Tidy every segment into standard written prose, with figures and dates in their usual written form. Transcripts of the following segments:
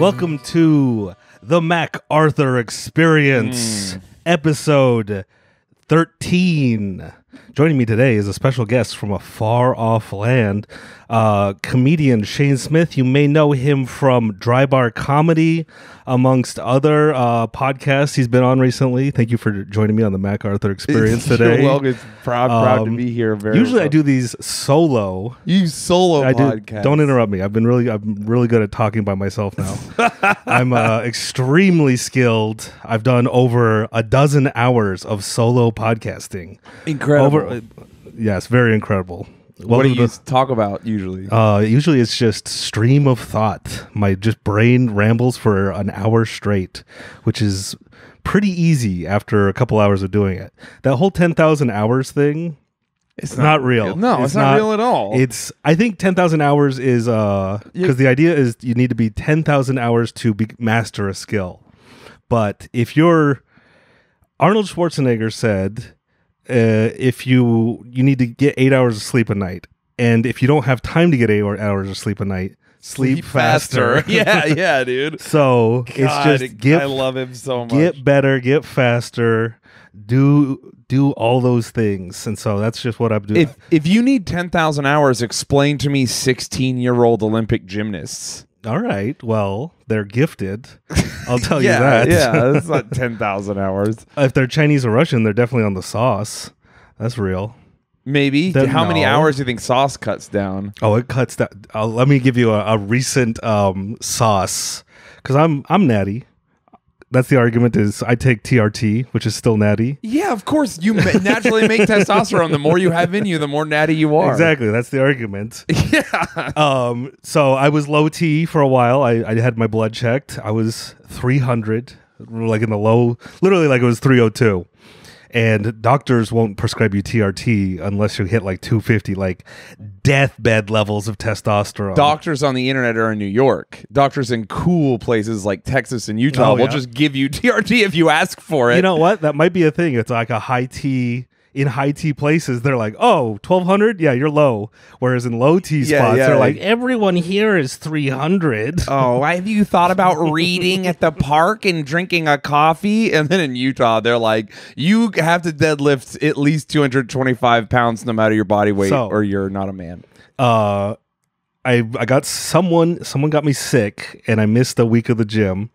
Welcome to the MacArthur Experience, episode 13. Joining me today is a special guest from a far-off land, comedian Shayne Smith. You may know him from Dry Bar Comedy, amongst other podcasts he's been on recently. Thank you for joining me on the MacArthur Experience today. You're welcome. Proud to be here. Usually I do these solo. You solo podcasts. Don't interrupt me. I'm really good at talking by myself now. I'm extremely skilled. I've done over a dozen hours of solo podcasting. Incredible. Yes, very incredible. What do you talk about usually? Usually it's just stream of thought. My just brain rambles for an hour straight, which is pretty easy after a couple hours of doing it. That whole 10,000 hours thing, it's not real. No, it's not real at all. I think 10,000 hours is because the idea is you need to be 10,000 hours to master a skill. But if you're Arnold Schwarzenegger said, if you need to get 8 hours of sleep a night, and if you don't have time to get 8 hours of sleep a night, sleep faster. yeah, dude. So God, it's just I love him so much. Get better, get faster, do all those things, and so that's just what I'm doing. If you need 10,000 hours, explain to me 16-year-old Olympic gymnasts. All right, well, they're gifted. I'll tell you that. Yeah, that's not 10,000 hours. If they're Chinese or Russian, they're definitely on the sauce. That's real. Maybe. How many hours do you think sauce cuts down? Oh, it cuts down. Let me give you a recent sauce, because I'm natty. That's the argument is I take TRT, which is still natty. Yeah, of course. You naturally make testosterone. The more you have in you, the more natty you are. Exactly. That's the argument. Yeah. So I was low T for a while. I had my blood checked. I was 300, like in the low, literally like it was 302. And doctors won't prescribe you TRT unless you hit like 250, like deathbed levels of testosterone. Doctors on the internet are in New York. Doctors in cool places like Texas and Utah will just give you TRT if you ask for it. You know what? That might be a thing. It's like a high T. In high T places, they're like, oh, 1,200? Yeah, you're low. Whereas in low T spots, they're like, everyone here is 300. Oh, have you thought about reading at the park and drinking a coffee? And then in Utah, they're like, you have to deadlift at least 225 pounds no matter your body weight or you're not a man. I got someone got me sick and I missed a week of the gym.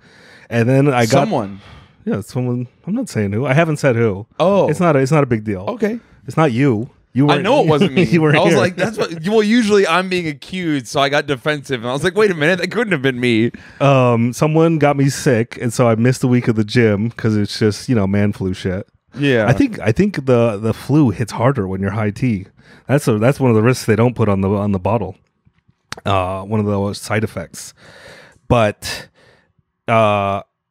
And then I got someone. Yeah, someone. I'm not saying who. I haven't said who. Oh, it's not a big deal. Okay, it's not you. I know it wasn't me. You were. I was here. like, that's what. Well, usually I'm being accused, so I got defensive, and I was like, wait a minute, that couldn't have been me. Someone got me sick, and so I missed a week of the gym because it's just man flu shit. Yeah, I think the flu hits harder when you're high T. That's one of the risks they don't put on the bottle. One of the side effects, but.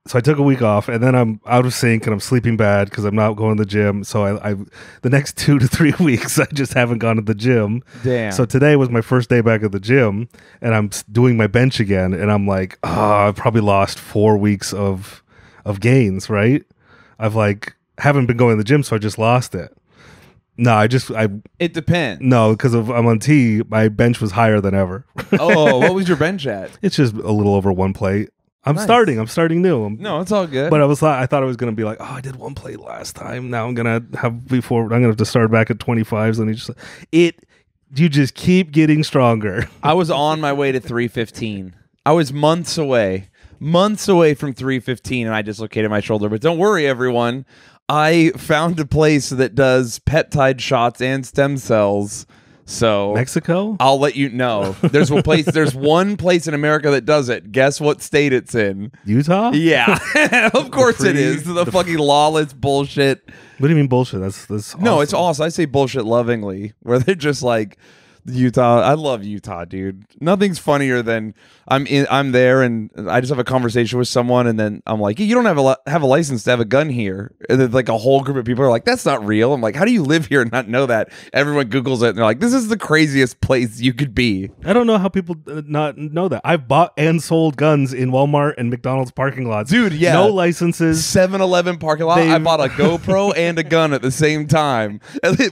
So I took a week off, and then I'm out of sync, and I'm sleeping bad because I'm not going to the gym. So I the next 2 to 3 weeks, I just haven't gone to the gym. Damn. So today was my first day back at the gym, and I'm doing my bench again, and I'm like, I've probably lost 4 weeks of gains, right? I've haven't been going to the gym, so I just lost it. No, It depends. No, because I'm on T, my bench was higher than ever. Oh, what was your bench at? It's just a little over 1 plate. I'm nice. starting new. No, it's all good. But I thought I was going to be like, I did 1 plate last time. Now I'm going to have to start back at 25s. And you just keep getting stronger. I was on my way to 315. I was months away from 315, and I dislocated my shoulder. But don't worry, everyone. I found a place that does peptide shots and stem cells. So Mexico? I'll let you know. There's one place in America that does it. Guess what state it's in? Utah? Yeah. Of course it is. The fucking lawless bullshit. What do you mean bullshit? That's awesome. No, it's awesome. I say bullshit lovingly, where they're just like, Utah. I love Utah, dude. Nothing's funnier than I'm there and I just have a conversation with someone and then I'm like, you don't have a license to have a gun here. And then like a whole group of people are like, that's not real. I'm like, how do you live here and not know that? Everyone Googles it and they're like, this is the craziest place you could be. I don't know how people not know that. I've bought and sold guns in Walmart and McDonald's parking lots. Dude, yeah. No licenses. 7-Eleven parking lot. I bought a GoPro and a gun at the same time,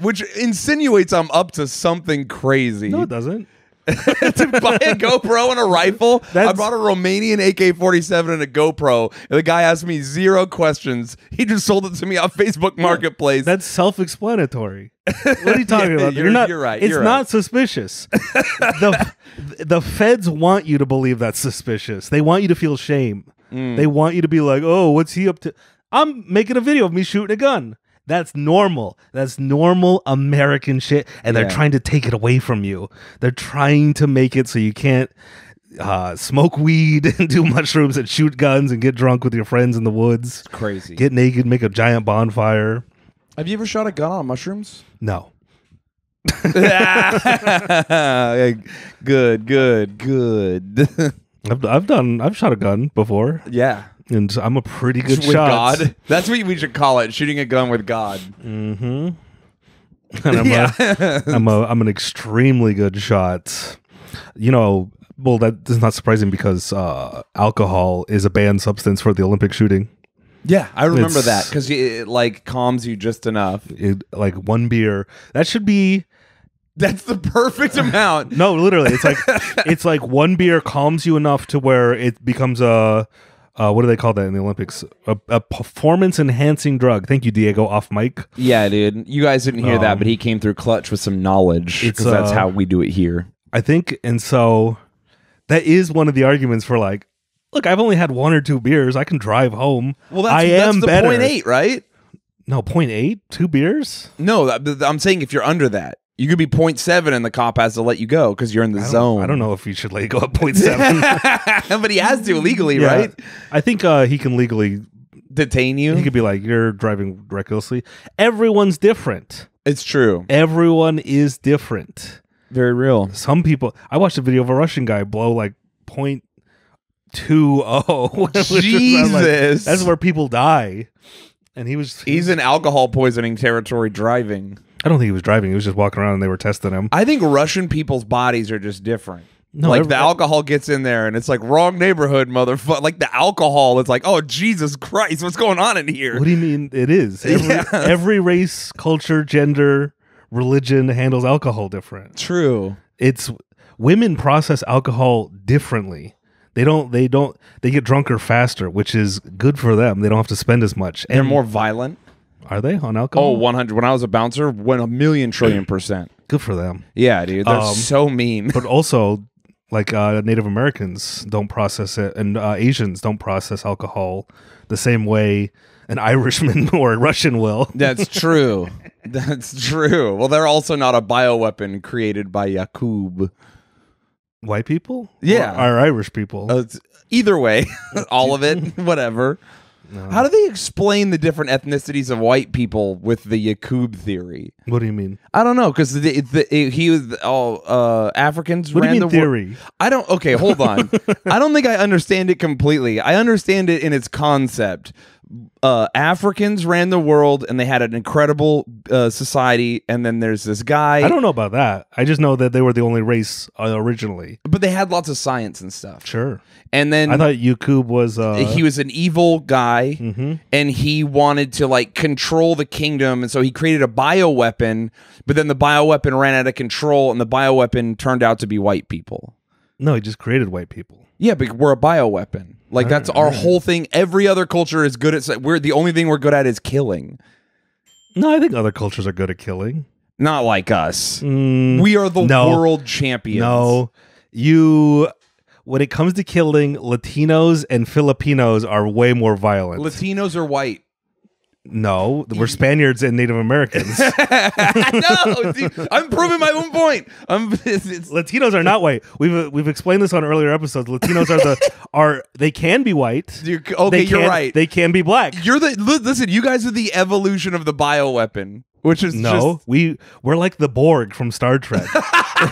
which insinuates I'm up to something crazy. No, it doesn't. to buy a GoPro and a rifle. I brought a Romanian AK-47 and a GoPro. And the guy asked me 0 questions. He just sold it to me on Facebook Marketplace. That's self-explanatory. What are you talking about? You're right. It's You're not right. suspicious. The feds want you to believe that's suspicious. They want you to feel shame. They want you to be like, oh, what's he up to? I'm making a video of me shooting a gun. That's normal. That's normal American shit. And they're trying to take it away from you. They're trying to make it so you can't smoke weed and do mushrooms and shoot guns and get drunk with your friends in the woods. It's crazy. Get naked, make a giant bonfire. Have you ever shot a gun on mushrooms? No. Good. I've shot a gun before. Yeah. And I'm a pretty good with shot. God. That's what we should call it. Shooting a gun with God. Mm-hmm. And I'm an extremely good shot. You know, well, that is not surprising because alcohol is a banned substance for the Olympic shooting. Yeah, I remember that because it like calms you just enough. Like one beer. That should be. That's the perfect amount. No, literally, it's like one beer calms you enough to where it becomes a. What do they call that in the Olympics? A performance-enhancing drug. Thank you, Diego, off mic. Yeah, dude. You guys didn't hear that, but he came through clutch with some knowledge because that's how we do it here. I think, and so that is one of the arguments for like, look, I've only had 1 or 2 beers. I can drive home. Well, that's the better. 0.8, right? No, 0.8? 2 beers? No, I'm saying if you're under that. You could be 0.7 and the cop has to let you go because you're in the zone. I don't know if you should let you go at 0.7. But he has to legally, right? I think he can legally detain you. He could be like, you're driving recklessly. Everyone's different. It's true. Everyone is different. Very real. Some people... I watched a video of a Russian guy blow like 0.20. Jesus. That's where people die. And he's in alcohol poisoning territory driving. I don't think he was driving. He was just walking around and they were testing him. I think Russian people's bodies are just different. No, like the alcohol gets in there and it's like wrong neighborhood, motherfucker. Like the alcohol, it's like, oh, Jesus Christ, what's going on in here? What do you mean it is? Every race, culture, gender, religion handles alcohol different. True. It's women process alcohol differently. They get drunker faster, which is good for them. They don't have to spend as much. They're more violent. Are they on alcohol? Oh, 100. When I was a bouncer, went 1,000,000,000,000,000%. Good for them. Yeah, dude. They're so mean. But also, like Native Americans don't process it, and Asians don't process alcohol the same way an Irishman or a Russian will. That's true. That's true. Well, they're also not a bioweapon created by Yakub. White people? Yeah. Or Irish people? Either way, all of it, whatever. No. How do they explain the different ethnicities of white people with the Yakub theory? What do you mean? I don't know, because he was all Africans. What do you mean theory? I don't. Okay, hold on. I don't think I understand it completely. I understand it in its concept. Africans ran the world, and they had an incredible society. And then there's this guy. I don't know about that. I just know that they were the only race originally. But they had lots of science and stuff. Sure. And then I thought Yakub was he was an evil guy, and he wanted to like control the kingdom, and so he created a bioweapon. But then the bioweapon ran out of control, and the bioweapon turned out to be white people. No, he just created white people. Yeah, but we're a bioweapon. Like that's our whole thing. Every other culture is good at. We're the only thing we're good at is killing. No, I think other cultures are good at killing. Not like us. We are the world champions. No, when it comes to killing, Latinos and Filipinos are way more violent. Latinos are white. No, we're Spaniards and Native Americans. No, dude, I'm proving my own point. Latinos are not white. We've explained this on earlier episodes. Latinos they can be white. You're right. They can be black. Listen. You guys are the evolution of the bioweapon, which is we're like the Borg from Star Trek.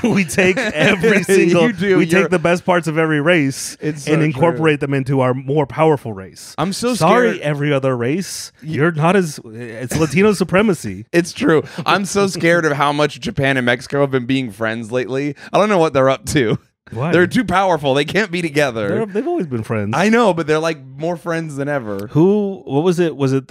We take every single. We take the best parts of every race and incorporate them into our more powerful race. I'm so sorry, scared. Every other race, you're not as. It's Latino supremacy. It's true. I'm so scared of how much Japan and Mexico have been being friends lately. I don't know what they're up to. Why? They're too powerful. They can't be together. They've always been friends. I know, but they're like more friends than ever. What was it? Was it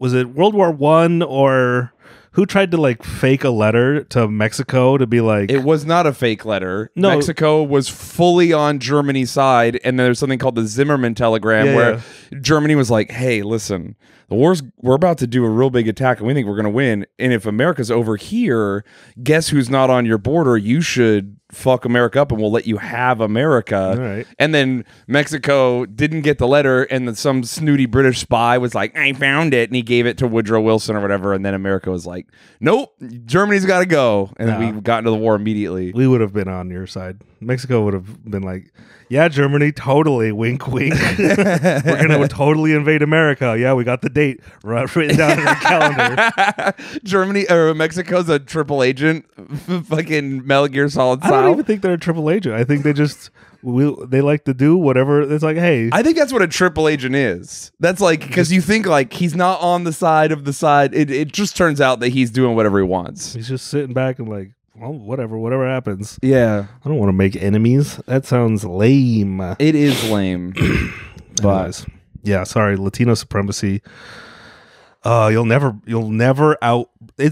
World War I or? who tried to like fake a letter to Mexico to be like It was not a fake letter. No. Mexico was fully on Germany's side, and then there's something called the Zimmerman telegram where Germany was like, hey, listen, we're about to do a real big attack and we think we're going to win. And if America's over here, guess who's not on your border? You should fuck America up and we'll let you have America. All right. And then Mexico didn't get the letter, and then some snooty British spy was like, I found it, and he gave it to Woodrow Wilson or whatever, and then America was like, nope, Germany's got to go. And then we got into the war immediately. We would have been on your side. Mexico would have been like, yeah, Germany, totally, wink, wink. We're going to totally invade America. Yeah, we got the date written down in the calendar. Germany or Mexico's a triple agent, fucking Metal Gear Solid I style. don't even think they're a triple agent. I think they just they like to do whatever. It's like, hey, I think that's what a triple agent is. That's like, because you think like he's not on the side of the side. It just turns out that he's doing whatever he wants. he's just sitting back and like, well, whatever happens. Yeah, I don't want to make enemies. That sounds lame. it is lame. But Anyways, yeah, sorry, Latino supremacy. You'll never out.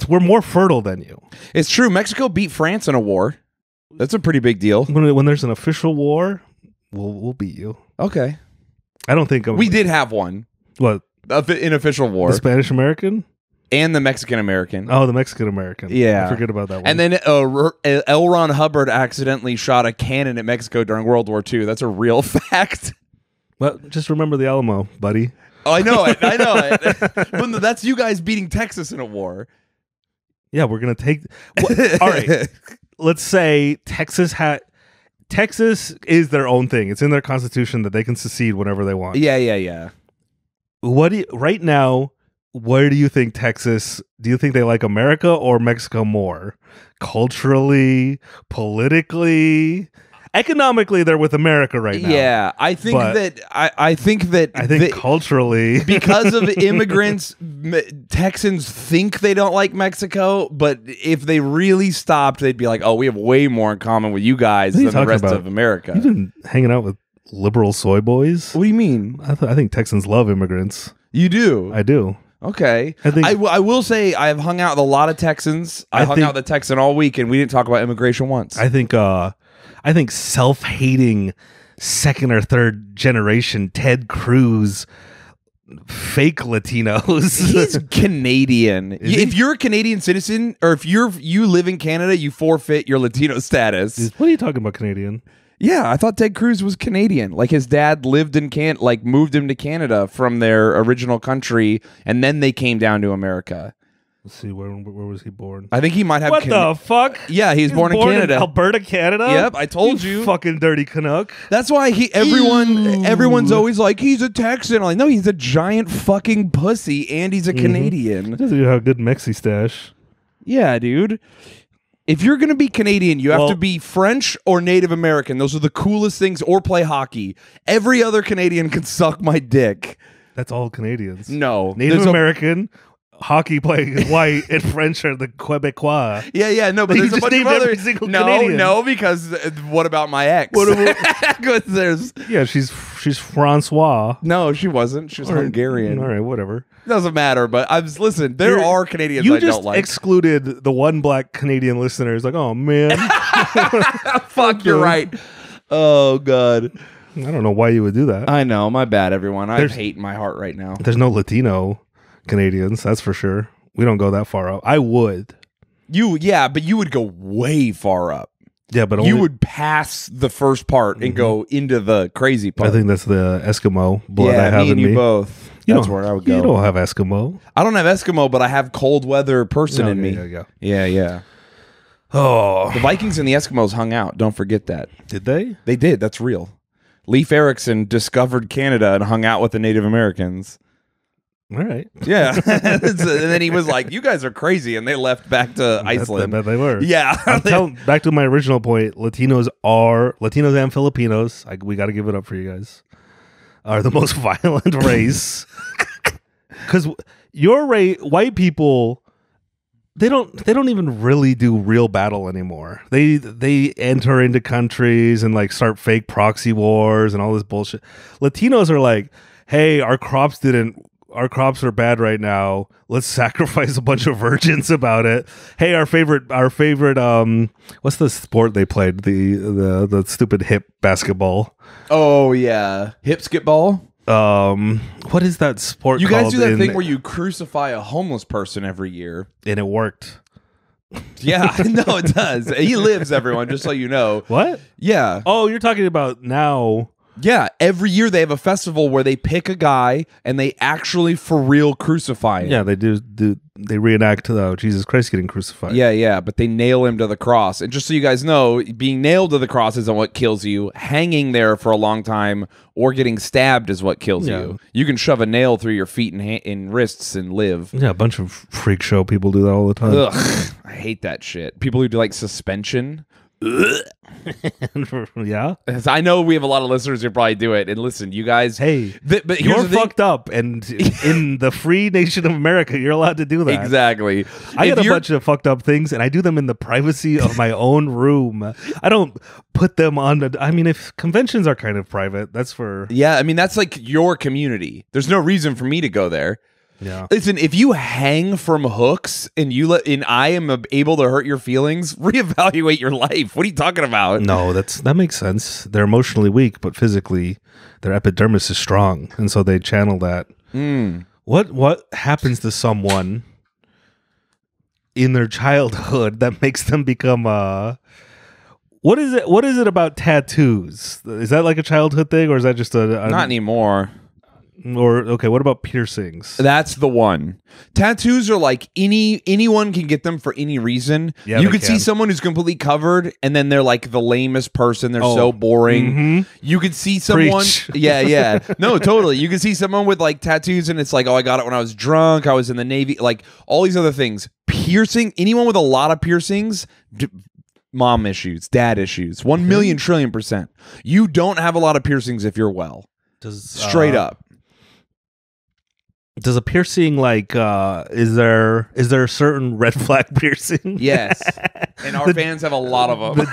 We're more fertile than you. it's true. Mexico beat France in a war. That's a pretty big deal. When there's an official war, we'll beat you. Okay, I don't think we ddid have one. What, In official war, the Spanish American? and the Mexican American. Oh, the Mexican American. Yeah. I forget about that one. And then L. Ron Hubbard accidentally shot a cannon at Mexico during World War II. That's a real fact. Well, just remember the Alamo, buddy. Oh, I know it. I know it. But that's you guys beating Texas in a war. Yeah, we're gonna take. All right, let's say Texas is their own thing. It's in their constitution that they can secede whenever they want. Yeah. Right now? Where do you think Texas? Do you think they like America or Mexico more? Culturally, politically, economically, they're with America right now. Yeah, I think I think culturally, because of immigrants, Texans think they don't like Mexico, but if they really stopped, they'd be like, "Oh, we have way more in common with you guys than the rest of America." You've been hanging out with liberal soy boys. What do you mean? I think Texans love immigrants. You do? I do. Okay. I will say I've hung out with a lot of Texans. I hung out with a Texan all week, and we didn't talk about immigration once. I think self-hating second or third generation Ted Cruz fake Latinos. He's Canadian. If you're a Canadian citizen, or if you live in Canada, you forfeit your Latino status. What are you talking about, Canadian? Yeah, I thought Ted Cruz was Canadian. Like his dad lived in moved him to Canada from their original country, and then they came down to America. Let's see, where was he born? I think he might have. What the fuck? Yeah, he's born in Canada, Alberta, Canada. Yep, I told you. Fucking dirty Canuck. That's why everyone's always like, he's a Texan. I'm like, no, he's a giant fucking pussy, and he's a Canadian. Doesn't have a good Mexi stash. Yeah, dude. If you're going to be Canadian, you have to be French or Native American. Those are the coolest things, or play hockey. Every other Canadian can suck my dick. That's all Canadians. No. Native American, hockey playing white, and French are the Quebecois. Yeah, no, but You there's a just bunch of named other... every single Canadian. No, because what about my ex? Because there's... Yeah, she's Francois. No, she wasn't. She was Hungarian. All right, whatever. Doesn't matter, but listen, there are Canadians I don't like. You just excluded the one black Canadian listener. It's like, oh, man. Fuck, you're right. Oh, God. I don't know why you would do that. I know. My bad, everyone. I have hate in my heart right now. There's no Latino Canadians, that's for sure. We don't go that far up. I would. But you would go way far up. Yeah, but you would pass the first part and go into the crazy part. I think that's the Eskimo blood I have me and in you me. Both. That's where I would go. You don't have Eskimo. I don't have Eskimo, but I have cold weather person in me. Yeah. Oh, the Vikings and the Eskimos hung out. Don't forget that. Did they? They did. That's real. Leif Erikson discovered Canada and hung out with the Native Americans. All right. Yeah. And then he was like, you guys are crazy. And they left back to Iceland. I bet they were. Yeah. Back to my original point, Latinos and Filipinos, we got to give it up for you guys, are the most violent race. Because your race, white people, they don't even really do real battle anymore. They enter into countries and like start fake proxy wars and all this bullshit. Latinos are like, hey, our crops didn't our crops are bad right now. Let's sacrifice a bunch of virgins about it. Hey, our favorite what's the sport they played? The stupid hip basketball. Oh yeah, hip skip ball. What is that sport You called? guys do that thing where you crucify a homeless person every year. And it worked. Yeah, no, it does. He lives, everyone, just so you know. What? Yeah. Oh, you're talking about now. Yeah, every year they have a festival where they pick a guy and they actually for real crucify him. Yeah, they do they reenact Jesus Christ getting crucified. Yeah, but they nail him to the cross. And just so you guys know, being nailed to the cross isn't what kills you. Hanging there for a long time or getting stabbed is what kills you. You can shove a nail through your feet and wrists and live. Yeah, a bunch of freak show people do that all the time. Ugh, I hate that shit. People who do like suspension. Yeah, I know we have a lot of listeners who probably do it. And listen, you guys, hey, but you're fucked up, and in the free nation of America, you're allowed to do that. Exactly. I got a bunch of fucked up things, and I do them in the privacy of my own room. I don't put them on. I mean, if conventions are kind of private, that's for that's like your community. There's no reason for me to go there. Yeah. Listen, if you hang from hooks and I am able to hurt your feelings, reevaluate your life. What are you talking about? No, that makes sense. They're emotionally weak, but physically their epidermis is strong, and so they channel that. What happens to someone in their childhood that makes them become what is it about tattoos? Is that like a childhood thing, or is that just a not anymore? Or okay, what about piercings? That's the one. Tattoos are like anyone can get them for any reason. Yeah, you could see someone who's completely covered, and then they're like the lamest person. They're so boring. You could see someone. Preach. Yeah. No, totally. You could see someone with like tattoos, and it's like, oh, I got it when I was drunk. I was in the Navy. Like all these other things. Piercing. Anyone with a lot of piercings. Mom issues, dad issues. 1,000,000 trillion %. You don't have a lot of piercings if you're well. Straight up. Does a piercing like is there a certain red flag piercing? Yes. And our fans have a lot of them.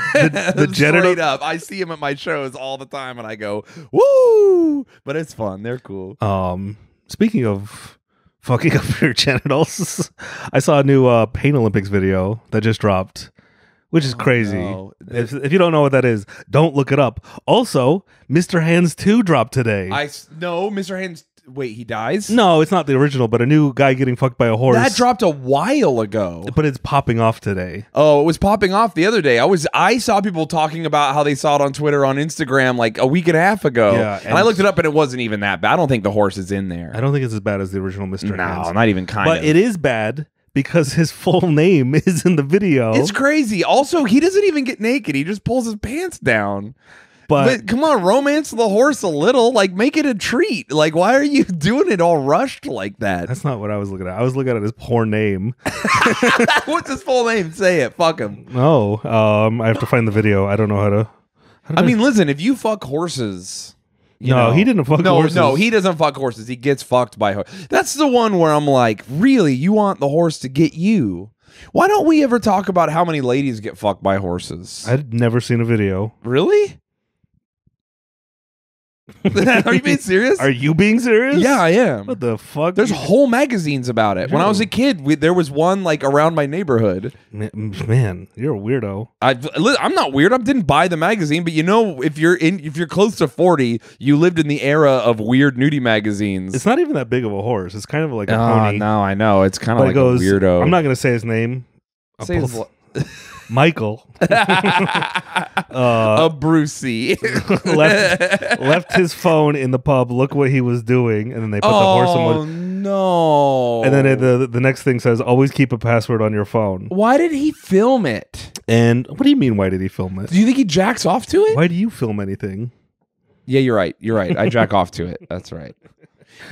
The genital Straight up. I see them at my shows all the time and I go, woo! But it's fun. They're cool. Speaking of fucking up your genitals, I saw a new Pain Olympics video that just dropped, which is crazy. No. If you don't know what that is, don't look it up. Also, Mr. Hands 2 dropped today. No, Mr. Hands. Wait, he dies? No, it's not the original, but a new guy getting fucked by a horse. That dropped a while ago. But it's popping off today. Oh, it was popping off the other day. I saw people talking about how they saw it on Twitter, on Instagram, like a week and a half ago. Yeah, and I looked it up, and it wasn't even that bad. I don't think the horse is in there. I don't think it's as bad as the original Mr. Hands. No, not even kind of. But it is bad because his full name is in the video. It's crazy. Also, he doesn't even get naked. He just pulls his pants down. But come on, romance the horse a little. Like, make it a treat. Like, why are you doing it all rushed like that? That's not what I was looking at. I was looking at his poor name. What's his full name? Say it. Fuck him. No, I have to find the video. I don't know how to. I mean, listen, if you fuck horses. No, he didn't fuck horses. No, he doesn't fuck horses. He gets fucked by horses. That's the one where I'm like, really? You want the horse to get you? Why don't we ever talk about how many ladies get fucked by horses? I'd never seen a video. Really? Are you being serious? Are you being serious? Yeah, I am. What the fuck? There's whole magazines about it. When I was a kid, there was one like around my neighborhood. Man, you're a weirdo. I'm not weird. I didn't buy the magazine, but you know, if you're close to 40, you lived in the era of weird nudie magazines. It's not even that big of a horse. It's kind of like a pony. No, I know. It's kind of like a weirdo. I'm not going to say his name. Michael. A Brucey. left his phone in the pub. Look what he was doing. And then they put the horse in. Oh, no. And then the next thing says, always keep a password on your phone. Why did he film it? And what do you mean, why did he film it? Do you think he jacks off to it? Why do you film anything? Yeah, you're right. I jack off to it. That's right.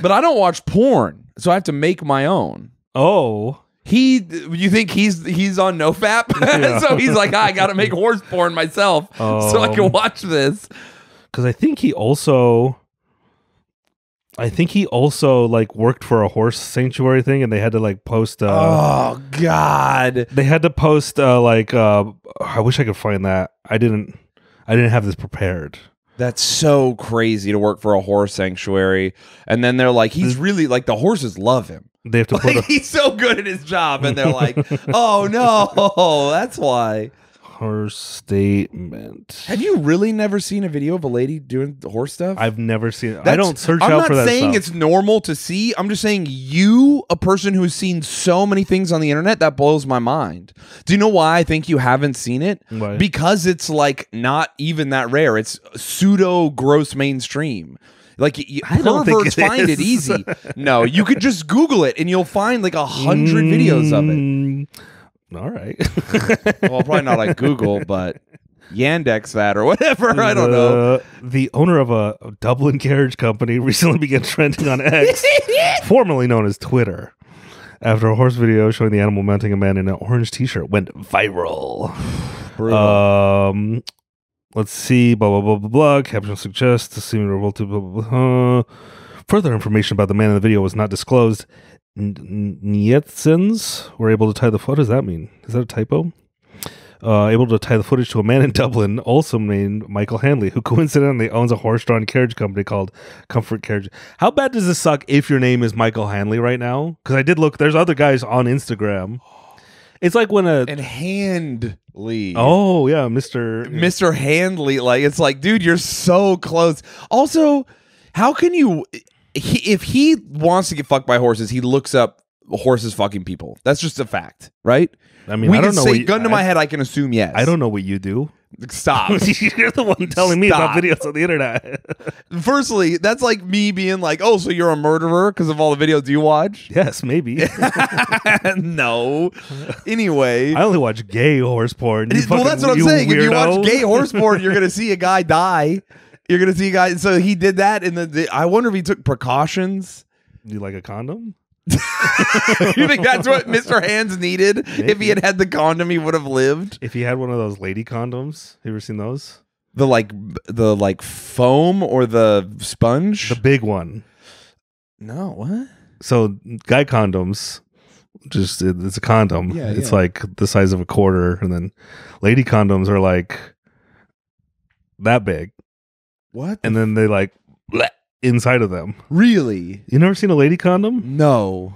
But I don't watch porn, so I have to make my own. Oh. You think he's on NoFap? Yeah. So he's like, I got to make horse porn myself so I can watch this. Because I think he also like worked for a horse sanctuary thing, and they had to like post. Oh God! They had to post I wish I could find that. I didn't have this prepared. That's so crazy to work for a horse sanctuary. And then they're like, he's really like, the horses love him. They have to put he's so good at his job. And they're like, oh no, that's why. horse statement. Have you really never seen a video of a lady doing the horse stuff? I've never seen it. I don't search out for that stuff. I'm not saying it's normal to see. I'm just saying you, a person who's seen so many things on the internet, that blows my mind. Do you know why I think you haven't seen it? Why? Because it's like not even that rare. It's pseudo gross mainstream. Like perverts find it easy. No, you could just Google it and you'll find like 100 videos of it. All right. Well, probably not like Google, but Yandex that or whatever. I don't know. The owner of a Dublin carriage company recently began trending on X, formerly known as Twitter, after a horse video showing the animal mounting a man in an orange t-shirt went viral. Let's see. Blah, blah, blah, blah, blah. Caption suggests the seeming revolted. Blah, blah, blah. Further information about the man in the video was not disclosed. Nietsens were able to tie the... What does that mean? Is that a typo? Able to tie the footage to a man in Dublin, also named Michael Hanley, who coincidentally owns a horse-drawn carriage company called Comfort Carriage. How bad does this suck if your name is Michael Hanley right now? Because I did look. There's other guys on Instagram. It's like when a... And Handley. Oh, yeah, Mr. Handley. Like, it's like, dude, you're so close. Also, how can you... if he wants to get fucked by horses, he looks up horses fucking people. That's just a fact, right? I mean, I don't know. Gun to my head, I can assume yes. I don't know what you do. Stop. You're the one telling me about videos on the internet. Firstly, that's like me being like, oh, so you're a murderer because of all the videos you watch? Yes, maybe. No. Anyway. I only watch gay horse porn. Well, that's what I'm saying. If you watch gay horse porn, you're going to see a guy die. You're going to see a guy. So he did that. And I wonder if he took precautions. You like a condom? You think that's what Mr. Hands needed? Maybe. If he had the condom, he would have lived. If he had one of those lady condoms, you ever seen those? The like foam or the sponge? The big one. No, what? So guy condoms, just it's a condom. Yeah, it's like the size of a quarter, and then lady condoms are like that big. What? And then they like bleh, inside of them. Really? You never seen a lady condom? No.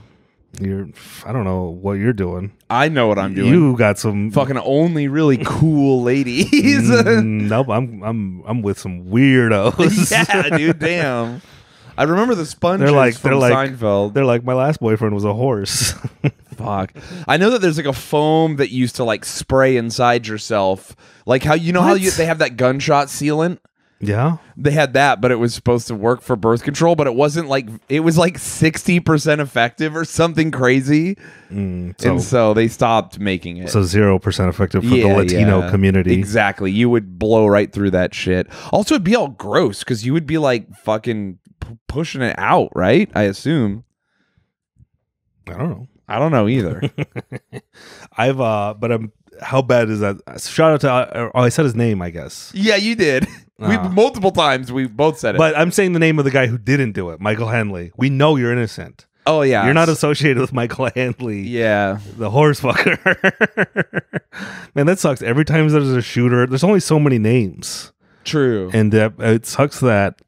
I don't know what you're doing. I know what I'm doing. You got some fucking only really cool ladies. Nope, I'm with some weirdos. Yeah, dude, damn. I remember the sponges from Seinfeld. They're like, my last boyfriend was a horse. Fuck. I know that there's like a foam that used to like spray inside yourself. Like how how they have that gunshot sealant? Yeah. They had that, but it was supposed to work for birth control, but it wasn't like, it was like 60% effective or something crazy. And so they stopped making it. So 0% effective for the Latino community. Exactly. You would blow right through that shit. Also, it'd be all gross because you would be like fucking pushing it out, right? I assume. I don't know. I don't know either. How bad is that? Shout out to, I said his name, I guess. Yeah, you did. Multiple times we both said it. But I'm saying the name of the guy who didn't do it, Michael Hanley. We know you're innocent. Oh, yeah. You're not associated with Michael Hanley. Yeah. The horse fucker. Man, that sucks. Every time there's a shooter, there's only so many names. True. And it sucks that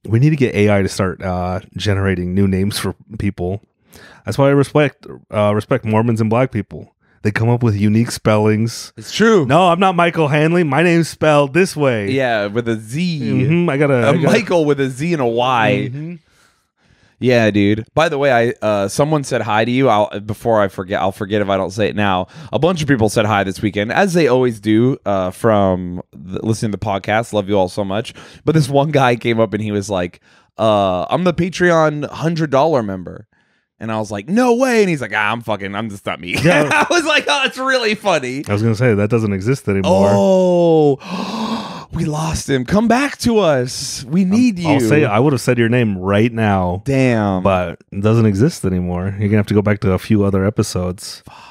we need to get AI to start generating new names for people. That's why I respect Mormons and black people. They come up with unique spellings. It's true. No, I'm not Michael Hanley. My name's spelled this way. Yeah, with a Z. Mm-hmm. I got Michael with a Z and a Y. Mm-hmm. Yeah, dude. By the way, someone said hi to you. Before I forget, I'll forget if I don't say it now. A bunch of people said hi this weekend, as they always do from listening to the podcast. Love you all so much. But this one guy came up and he was like, I'm the Patreon $100 member. And I was like, no way. And he's like, I'm just not me. Yeah. I was like, oh, it's really funny. I was going to say, that doesn't exist anymore. Oh, we lost him. Come back to us. We need you. I would have said your name right now. Damn. But it doesn't exist anymore. You're going to have to go back to a few other episodes. Fuck.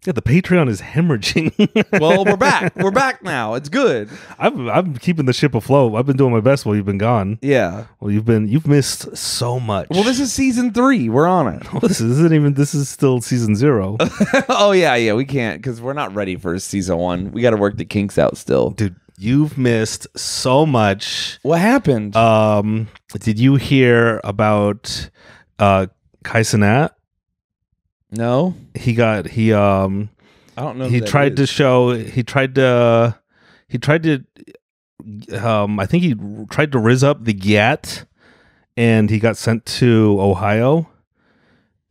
Yeah, the Patreon is hemorrhaging. Well, we're back. We're back now. It's good. I'm keeping the ship afloat. I've been doing my best while you've been gone. Yeah. Well, you've missed so much. Well, this is season 3. We're on it. Well, this is still season 0. Oh yeah. We can't because we're not ready for season 1. We got to work the kinks out still, dude. You've missed so much. What happened? Did you hear about Kai Cenat? No. I don't know. He tried to show. He tried to. I think he tried to rizz up the Yat, and he got sent to Ohio.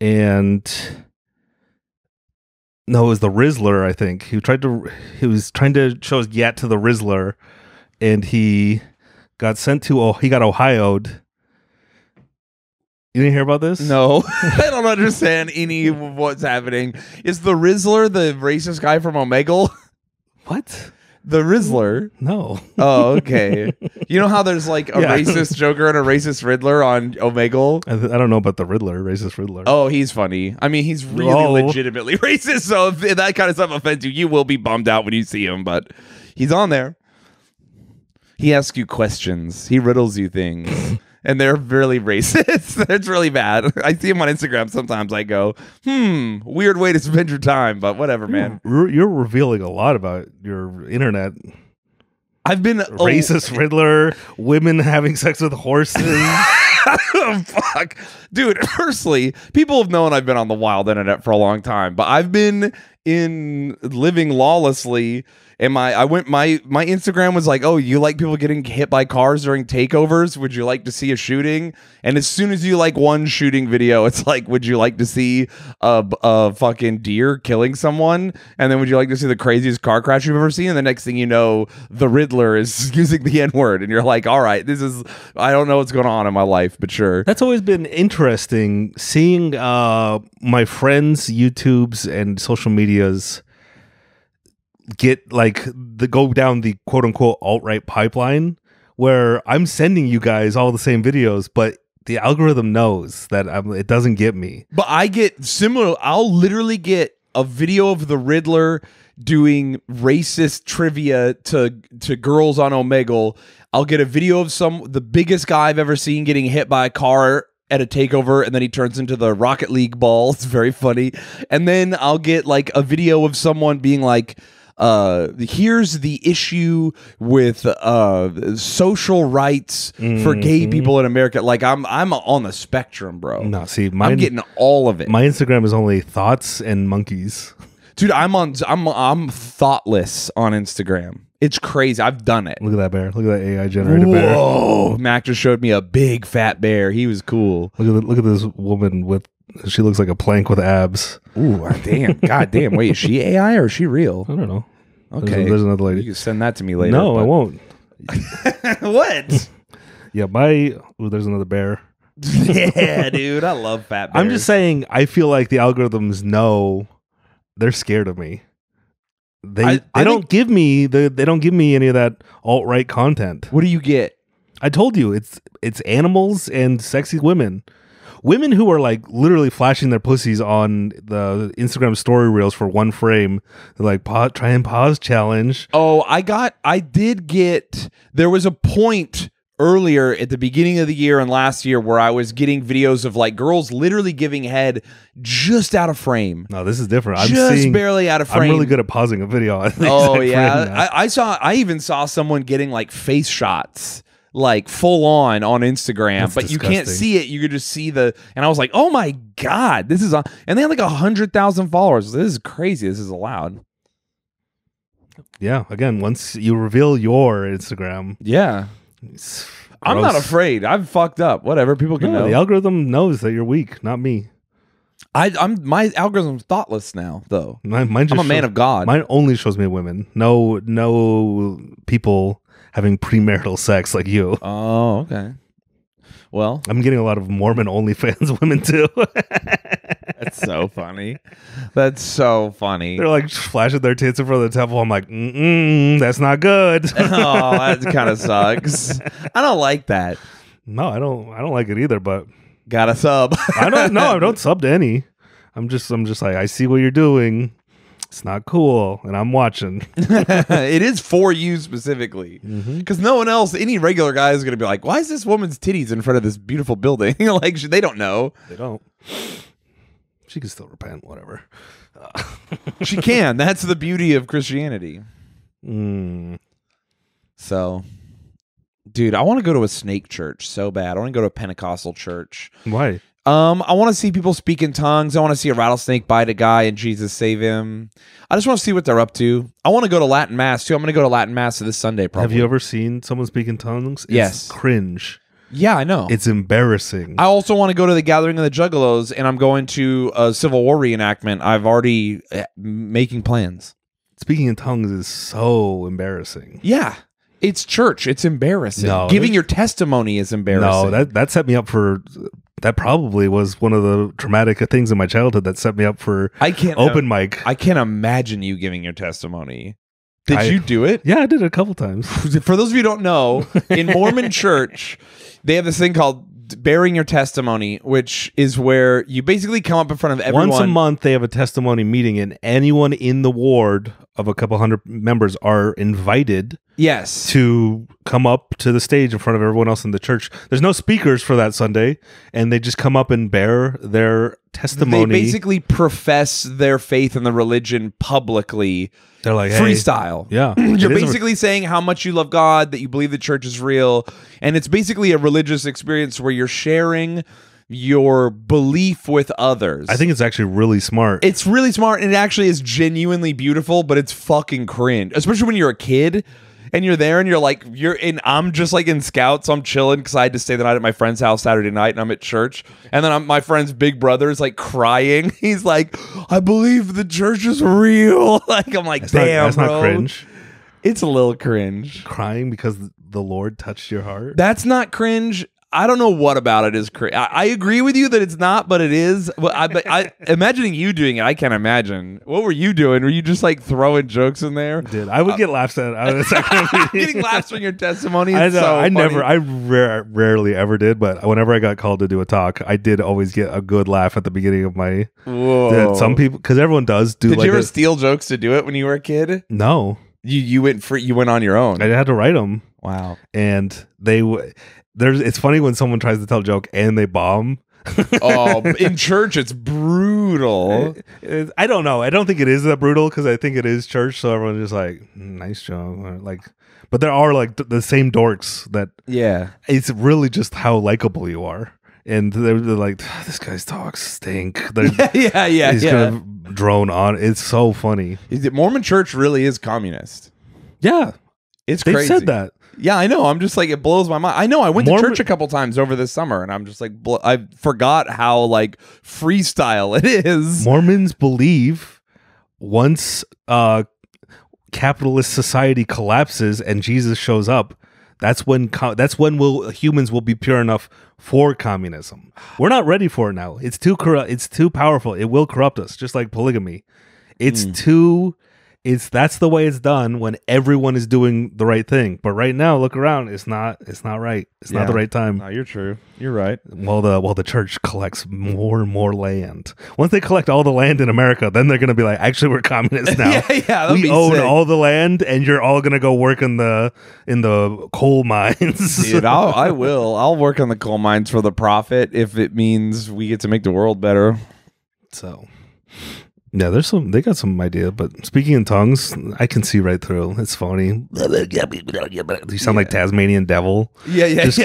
And no, it was the Rizzler. I think he was trying to show his Yat to the Rizzler, and he got sent to. He got Ohio'd. You didn't hear about this? No. I don't understand any of what's happening. Is the Rizzler the racist guy from Omegle? What? The Rizzler? No. Oh, okay. You know how there's like a racist Joker and a racist Riddler on Omegle? I don't know about the Riddler, racist Riddler. Oh, he's funny. I mean, he's really legitimately racist. So if that kind of stuff offends you, you will be bummed out when you see him. But he's on there. He asks you questions. He riddles you things. And they're really racist. It's really bad. I see him on Instagram sometimes. I go, weird way to spend your time, but whatever, man. You're revealing a lot about your internet. I've been racist Riddler, women having sex with horses. Oh, fuck. Dude, firstly, people have known I've been on the wild internet for a long time, but I've been living lawlessly. And my Instagram was like, oh, you like people getting hit by cars during takeovers? Would you like to see a shooting? And as soon as you like one shooting video, it's like, would you like to see a fucking deer killing someone? And then would you like to see the craziest car crash you've ever seen? And the next thing you know, the Riddler is using the N-word. And you're like, all right, I don't know what's going on in my life, but sure. That's always been interesting, seeing my friends' YouTubes and social medias go down the quote unquote alt-right pipeline, where I'm sending you guys all the same videos, but the algorithm knows that it doesn't get me. But I get similar. I'll literally get a video of the Riddler doing racist trivia to girls on Omegle. I'll get a video of the biggest guy I've ever seen getting hit by a car at a takeover, and then he turns into the Rocket League ball. It's very funny. And then I'll get like a video of someone being like, here's the issue with social rights for gay people in America. Like I'm on the spectrum, bro. No, see, I'm getting all of it. My Instagram is only thoughts and monkeys. Dude, I'm thoughtless on Instagram. It's crazy. I've done it. Look at that bear. Look at that AI generated bear. Whoa! Mac just showed me a big fat bear. He was cool. Look at this woman she looks like a plank with abs. Ooh, damn. God damn. Wait, is she AI or is she real? I don't know. Okay. There's another lady. You can send that to me later. No, I won't. What? Yeah, there's another bear. Yeah, dude. I love fat bears. I'm just saying, I feel like the algorithms know they're scared of me. They don't give me any of that alt-right content. What do you get? I told you, it's animals and sexy women. Women who are like literally flashing their pussies on the Instagram story reels for one frame. They're like, try and pause challenge. Oh, there was a point earlier at the beginning of the year and last year where I was getting videos of like girls literally giving head just out of frame. No, this is different. I'm barely out of frame. I'm really good at pausing a video. Oh yeah. I even saw someone getting like face shots, like full on Instagram. That's but disgusting. You can't see it. You could just see and I was like, oh my God, this is on. And they had like 100,000 followers. This is crazy. This is allowed. Yeah. Again, once you reveal your Instagram. Yeah. I'm not afraid. I've fucked up. Whatever. People can know. The algorithm knows that you're weak, not me. My algorithm's thoughtless now, though. I'm a man of God. Mine only shows me women. No people having premarital sex like you. Oh, okay. Well, I'm getting a lot of Mormon OnlyFans women too. That's so funny. That's so funny. They're like flashing their tits in front of the temple. I'm like, that's not good. Oh, that kind of sucks. I don't like that. No, I don't like it either. But got a sub. I don't sub to any. I'm just like, I see what you're doing. It's not cool, and I'm watching. It is for you specifically, because no one else, any regular guy is going to be like, "Why is this woman's titties in front of this beautiful building?" Like they don't know. They don't. She can still repent, whatever. She can. That's the beauty of Christianity. So, dude, I want to go to a snake church so bad. I want to go to a Pentecostal church. Why? I want to see people speak in tongues. I want to see a rattlesnake bite a guy and Jesus save him. I just want to see what they're up to. I want to go to Latin Mass too. I'm going to go to Latin Mass this Sunday probably. Have you ever seen someone speak in tongues? It's Yes. cringe. Yeah, I know. It's embarrassing. I also want to go to the Gathering of the Juggalos, and I'm going to a Civil War reenactment. I've already making plans. Speaking in tongues is so embarrassing. Yeah. It's church. It's embarrassing. No, Giving your testimony is embarrassing. No, that set me up for. That probably was one of the traumatic things in my childhood that set me up for open mic. I can't imagine you giving your testimony. Did you do it? Yeah, I did it a couple times. For those of you who don't know, in Mormon church, they have this thing called bearing your testimony, which is where you basically come up in front of everyone. Once a month, they have a testimony meeting, and anyone in the ward of a couple hundred members are invited. Yes. To come up to the stage in front of everyone else in the church. There's no speakers for that Sunday, and they just come up and bear their testimony. They basically profess their faith in the religion publicly. They're like, hey, freestyle. Yeah. You're basically saying how much you love God, that you believe the church is real, and it's basically a religious experience where you're sharing your belief with others. I think it's actually really smart. It's really smart, and it actually is genuinely beautiful, but it's fucking cringe, especially when you're a kid. And you're there and I'm just like in scouts. I'm chilling because I had to stay the night at my friend's house Saturday night, and I'm at church. And then my friend's big brother is like crying. He's like, I believe the church is real. Like, I'm like, damn, that's bro. not cringe. It's a little cringe. Crying because the Lord touched your heart? That's not cringe. I don't know what about it is cringe. I agree with you that it's not, but it is. But I imagining you doing it, I can't imagine. What were you doing? Were you just like throwing jokes in there? I would get laughed at. I was getting laughs from your testimony. I know. Rarely ever did, but whenever I got called to do a talk, I did always get a good laugh at the beginning of my. Whoa. Some people, because everyone does do. Did you ever steal jokes to do it when you were a kid? No. You went on your own. I had to write them. Wow. And it's funny when someone tries to tell a joke and they bomb. Oh, in church it's brutal. I don't know. I don't think it is that brutal because I think it is church, so everyone's just like, nice joke. But there are like the same dorks that. Yeah. It's really just how likable you are. And they're like, this guy's talks stink. Yeah. He's gonna drone on. It's so funny. Mormon church really is communist. Yeah. It's they crazy. said that. Yeah, I know. I'm just like, it blows my mind. I know. I went to church a couple times over this summer, and I'm just like, I forgot how like freestyle it is. Mormons believe once capitalist society collapses and Jesus shows up, that's when humans will be pure enough for communism. We're not ready for it now. It's too It's too powerful. It will corrupt us, just like polygamy. That's the way it's done when everyone is doing the right thing. But right now, look around. It's not right. It's not the right time. No, you're true. You're right. Well, the church collects more and more land. Once they collect all the land in America, then they're going to be like, actually, we're communists now. yeah. We own all the land, and you're all going to go work in the coal mines. Dude, I'll work on the coal mines for the profit if it means we get to make the world better. So. Yeah, they got some idea, but speaking in tongues, I can see right through. It's funny. You sound like Tasmanian devil. Yeah. Just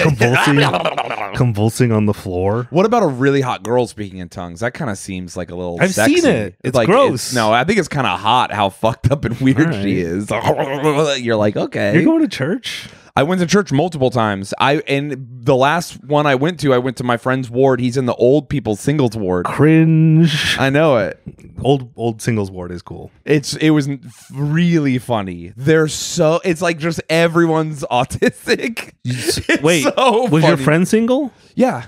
convulsing on the floor. What about a really hot girl speaking in tongues? That kind of seems like a little I've sexy. seen it. It's like, gross. No, I think it's kind of hot how fucked up and weird she is. You're like, okay. You're going to church? I went to church multiple times. And the last one I went to my friend's ward. He's in the old people's singles ward. Cringe. I know it. Old singles ward is cool. It was really funny. It's like just everyone's autistic. Wait, so was your friend single? Yeah.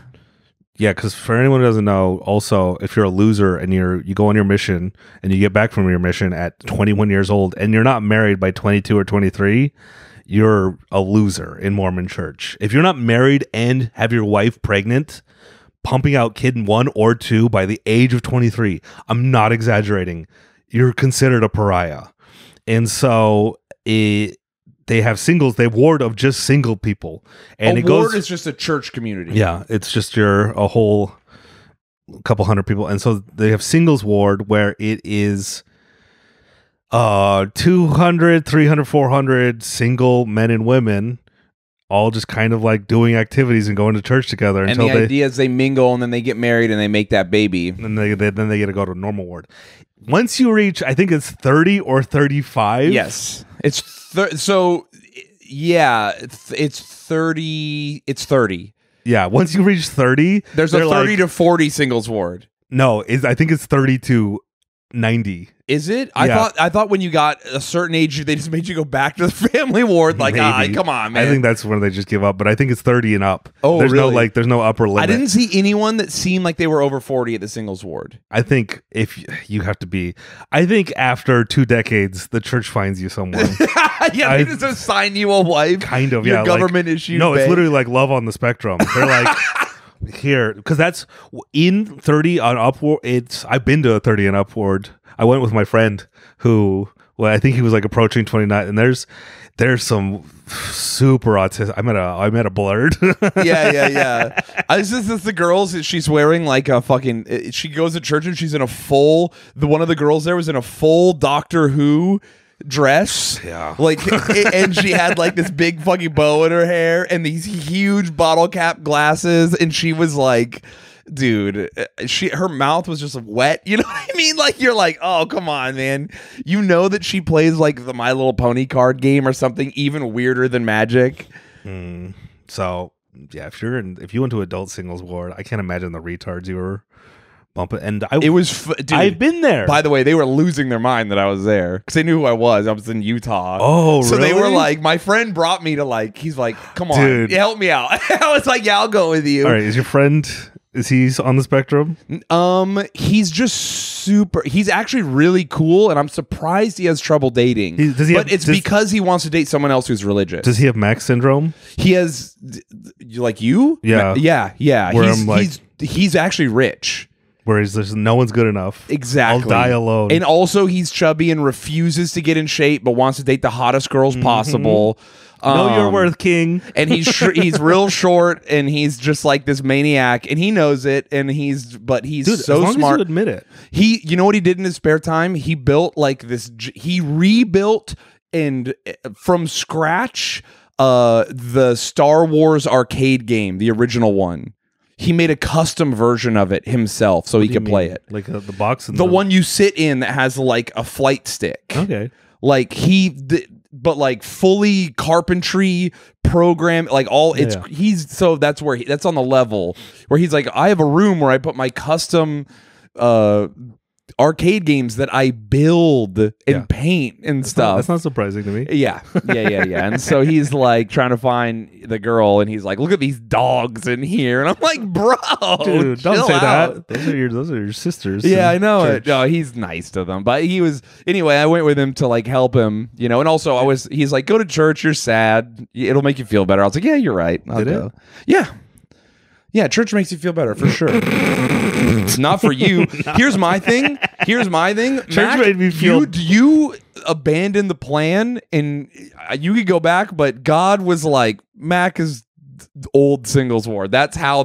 Yeah, because for anyone who doesn't know, also, if you're a loser and you go on your mission and you get back from your mission at 21 years old and you're not married by 22 or 23, you're a loser in Mormon church. If you're not married and have your wife pregnant, pumping out kid 1 or 2 by the age of 23, I'm not exaggerating, you're considered a pariah. And so they have singles, they ward of just single people. And a ward is just a church community. Yeah, it's just a whole couple hundred people. And so they have singles ward where it is 200, 300, 400 single men and women, all just kind of like doing activities and going to church together. And the idea is they mingle and then they get married and they make that baby. And then they get to go to normal ward. Once you reach, I think it's 30 or 35. Yes. It's so yeah, it's 30. It's 30. Yeah, once you reach 30, there's a 30 to 40 singles ward. No, I think it's 30 to 90. Is it? I thought when you got a certain age, they just made you go back to the family ward. Like, come on, man. I think that's when they just give up. But I think it's 30 and up. Oh, there's really? There's no upper limit. I didn't see anyone that seemed like they were over 40 at the singles ward. I think if you have to be, I think after 2 decades, the church finds you someone. Yeah, they just assign you a wife. Kind of, Your yeah. government issue. No, it's literally like Love on the Spectrum. They're like. Here, because that's in 30 on upward. I've been to a 30 and upward. I went with my friend who, well, I think he was like approaching 29, and there's some super autistic. I met a blurred. yeah. It's the girls. She's wearing like a fucking. She goes to church and she's in a full. One of the girls there was in a full Doctor Who dress, like, and she had like this big fucking bow in her hair and these huge bottle cap glasses, and she was like, dude, her mouth was just wet, you know what I mean? Like, you're like, oh, come on, man. You know that she plays like the My Little Pony card game or something even weirder than Magic. So yeah, if you went to adult singles ward, I can't imagine the retards you were bumping. And dude, I've been there. By the way, they were losing their mind that I was there because they knew who I was. I was in Utah. Oh, so really? They were like, my friend brought me to like, he's like, come on, dude, help me out. I was like, yeah, I'll go with you. All right, is your friend? Is he on the spectrum? He's just super. He's actually really cool, and I'm surprised he has trouble dating. Because he wants to date someone else who's religious. Does he have Max syndrome? He has, like you? Yeah, yeah. Where he's actually rich. Whereas there's no one's good enough. Exactly. I'll die alone. And also he's chubby and refuses to get in shape, but wants to date the hottest girls possible. Know your worth, king. And he's real short, and he's just like this maniac, and he knows it. And he's Dude, so as long smart. As you admit it. You know what he did in his spare time? He built like this. He rebuilt and from scratch the Star Wars arcade game, the original one. He made a custom version of it himself so he could play it. Like the box? The one you sit in that has like a flight stick. Okay. Like but like fully carpentry program, like all that's that's on the level where he's like, I have a room where I put my custom arcade games that I build and paint and stuff. That's not surprising to me. Yeah. And so he's like trying to find the girl, and he's like, look at these dogs in here. And I'm like, bro, dude, don't say out. that. Those are your sisters. Yeah, I know it. No, he's nice to them. But anyway, I went with him to like help him, and also he's like, go to church, you're sad. It'll make you feel better. I was like, yeah, you're right. I'll go. Yeah. Yeah, church makes you feel better for sure. It's not for you. Here's my thing. Church Mac, made me feel. You abandoned the plan, and you could go back, but God was like, Mac is old singles ward. That's how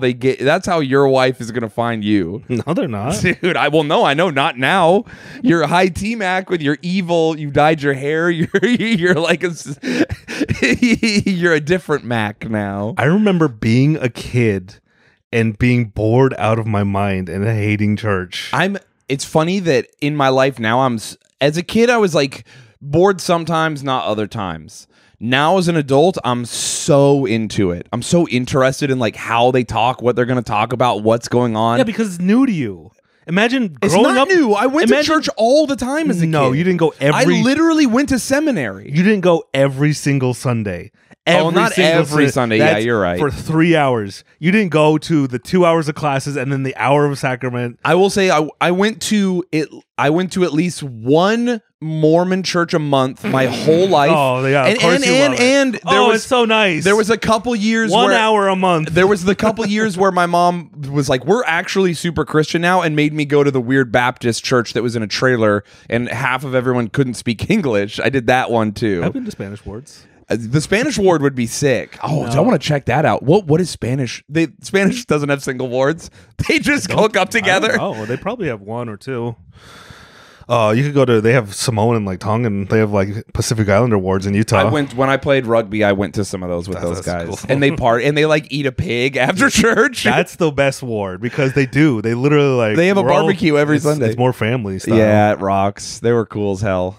your wife is gonna find you. No, they're not, dude. I know not now. You're a high T Mac with your evil. You dyed your hair. You're like you're a different Mac now. I remember being a kid and being bored out of my mind and hating church. It's funny that in my life now, as a kid, I was like bored sometimes, not other times. Now as an adult, I'm so into it. I'm so interested in like how they talk, what they're going to talk about, what's going on. Yeah, because it's new to you. Imagine growing it's not up. New. I went to church all the time as a kid. No, you didn't go I literally went to seminary. You didn't go every single Sunday. Not every Sunday. Yeah, you're right. For 3 hours. You didn't go to the 2 hours of classes and then the hour of sacrament. I will say I went to at least one Mormon church a month my whole life. Oh, yeah. And it's so nice. There was a couple years 1 hour a month. There was the couple years where my mom was like, we're actually super Christian now, and made me go to the weird Baptist church that was in a trailer and half of everyone couldn't speak English. I did that one too. I've been to Spanish wards. The Spanish ward would be sick. Oh, no. I want to check that out. What is Spanish? Spanish doesn't have single wards. They just hook up together. Oh, they probably have one or two. You could go to. They have Samoan and like Tongan. They have like Pacific Islander wards in Utah. I went when I played rugby. I went to some of those with those guys, cool. and they like eat a pig after church. That's the best ward because they do. They literally like they have a barbecue every Sunday. It's more family style. Yeah, it rocks. They were cool as hell.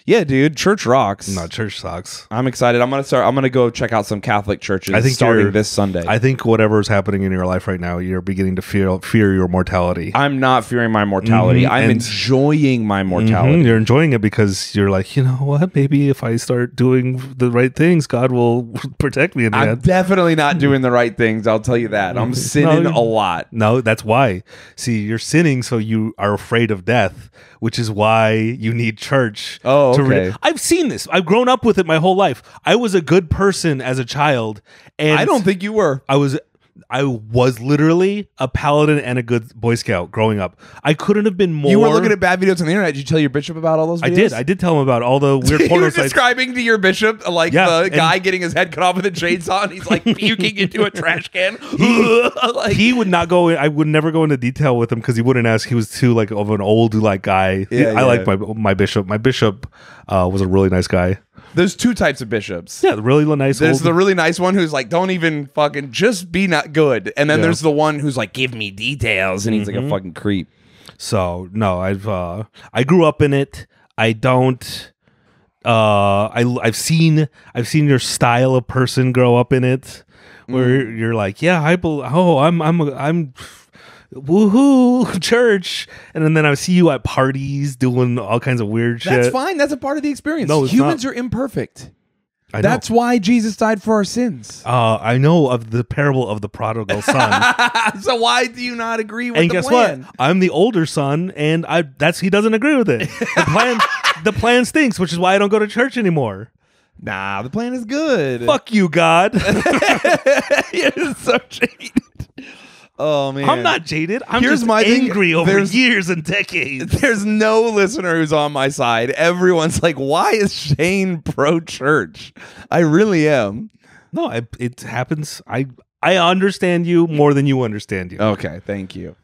Yeah, dude, church rocks. No, church sucks. I'm excited. I'm gonna go check out some Catholic churches. I think starting this Sunday. I think whatever is happening in your life right now, you're beginning to fear your mortality. I'm not fearing my mortality. I'm enjoying my mortality. You're enjoying it because you're like, you know what? Maybe if I start doing the right things, God will protect me in the I'm end. definitely not doing the right things. I'll tell you that. I'm sinning a lot. No, that's why. See, you're sinning, so you are afraid of death, which is why you need church. Oh, okay. I've seen this. I've grown up with it my whole life. I was a good person as a child, and I don't think you were. I was literally a paladin and a good Boy Scout growing up. I couldn't have been more. You were looking at bad videos on the internet. Did you tell your bishop about all those videos? I did tell him about all the weird you porno were sites. describing to your bishop like the guy getting his head cut off with a chainsaw and he's like puking into a trash can. He would not go in. I would never go into detail with him because he wouldn't ask. He was too like of an old like guy. I like my bishop. My bishop was a really nice guy. There's two types of bishops. Yeah, really nice. There's the really nice one who's like, don't even fucking just be not good. And then there's the one who's like, give me details. And he's like a fucking creep. So no, I grew up in it. I don't. I've seen your style of person grow up in it, where you're like, yeah, I'm woohoo church, and then I see you at parties doing all kinds of weird shit. That's fine. That's a part of the experience. No, humans are imperfect. That's why Jesus died for our sins. I know of the parable of the prodigal son. So why do you not agree with and the guess plan? what? I'm the older son, and he doesn't agree with it. The plan stinks, which is why I don't go to church anymore. Nah, the plan is good. Fuck you, God. You're so jaded. Oh man, I'm not jaded. I'm Here's just my angry thing. over years and decades. There's no listener who's on my side. Everyone's like, "Why is Shayne pro church?" I really am. No, it happens. I understand you more than you understand you. Okay, thank you.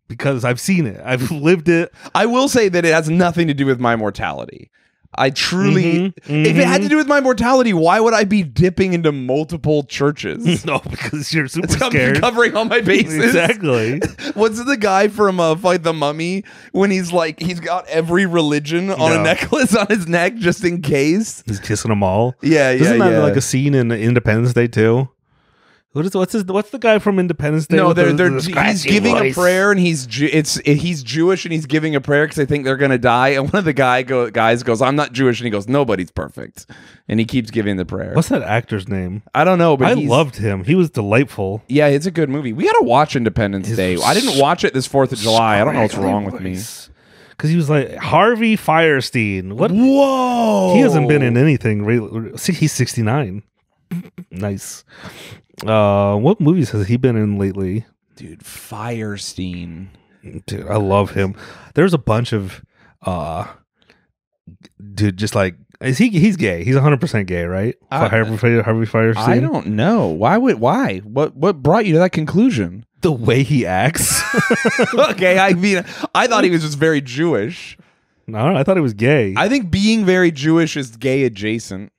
Because I've seen it. I've lived it. I will say that it has nothing to do with my mortality. I truly, if it had to do with my mortality, why would I be dipping into multiple churches? No, because you're super scared. Covering all my bases. Exactly. What's the guy from Fight the Mummy when he's like, he's got every religion on a necklace on his neck just in case? He's kissing them all. Yeah, Isn't that like a scene in Independence Day too? What's the guy from Independence Day? No, he's giving a prayer, and he's Jewish, and he's giving a prayer because they think they're gonna die. And one of the guys goes, "I'm not Jewish," and he goes, "Nobody's perfect," and he keeps giving the prayer. What's that actor's name? I don't know, but I loved him. He was delightful. Yeah, it's a good movie. We gotta watch Independence Day. I didn't watch it this 4th of July. I don't know what's wrong with me. Because he was like Harvey Firestein. What? Whoa! He hasn't been in anything. Really. See, he's 69. Nice. What movies has he been in lately? Dude, Firestein. Dude, I love him. There's a bunch of dude, just like he's gay. He's 100% gay, right? Harvey Firestein. I don't know. Why? What brought you to that conclusion? The way he acts. Okay, I mean, I thought he was just very Jewish. No, I thought he was gay. I think being very Jewish is gay adjacent.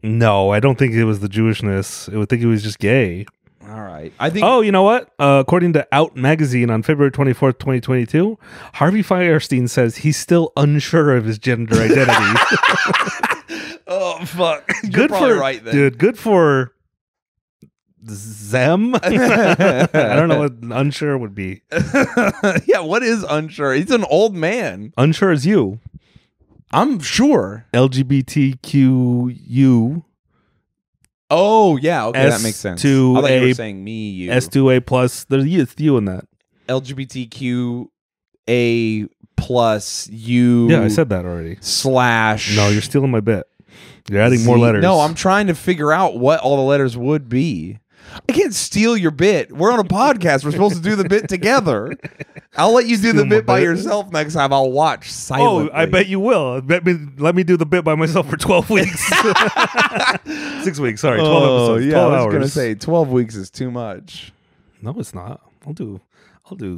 No, I don't think it was the Jewishness. I would think he was just gay. All right. I think. Oh, you know what? According to Out Magazine on February 24th, 2022, Harvey Firestein says he's still unsure of his gender identity. Oh, fuck. Good for right then. Dude, good for them. I don't know what unsure would be. Yeah, what is unsure? He's an old man. Unsure as you. I'm sure. LGBTQU. Oh, yeah. Okay, that makes sense. I thought you were saying me, you. S2A plus. There's you in that. LGBTQA plus U. Yeah, I said that already. / No, you're stealing my bit. You're adding more letters. No, I'm trying to figure out what all the letters would be. I can't steal your bit. We're on a podcast. We're supposed to do the bit together. I'll let you do the bit by yourself next time. I'll watch silently. Oh, I bet you will. Let me do the bit by myself for 12 weeks. 6 weeks, sorry. 12 episodes. 12 I was hours. going to say 12 weeks is too much. No, it's not. I'll do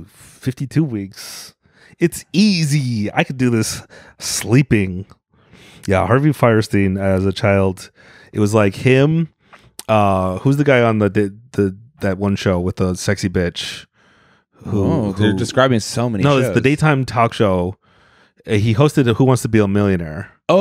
52 weeks. It's easy. I could do this sleeping. Yeah, Harvey Fierstein as a child. It was like him. Who's the guy on that one show with the sexy bitch? They're describing so many shows. It's the daytime talk show. He hosted Who Wants to Be a Millionaire. Fuck.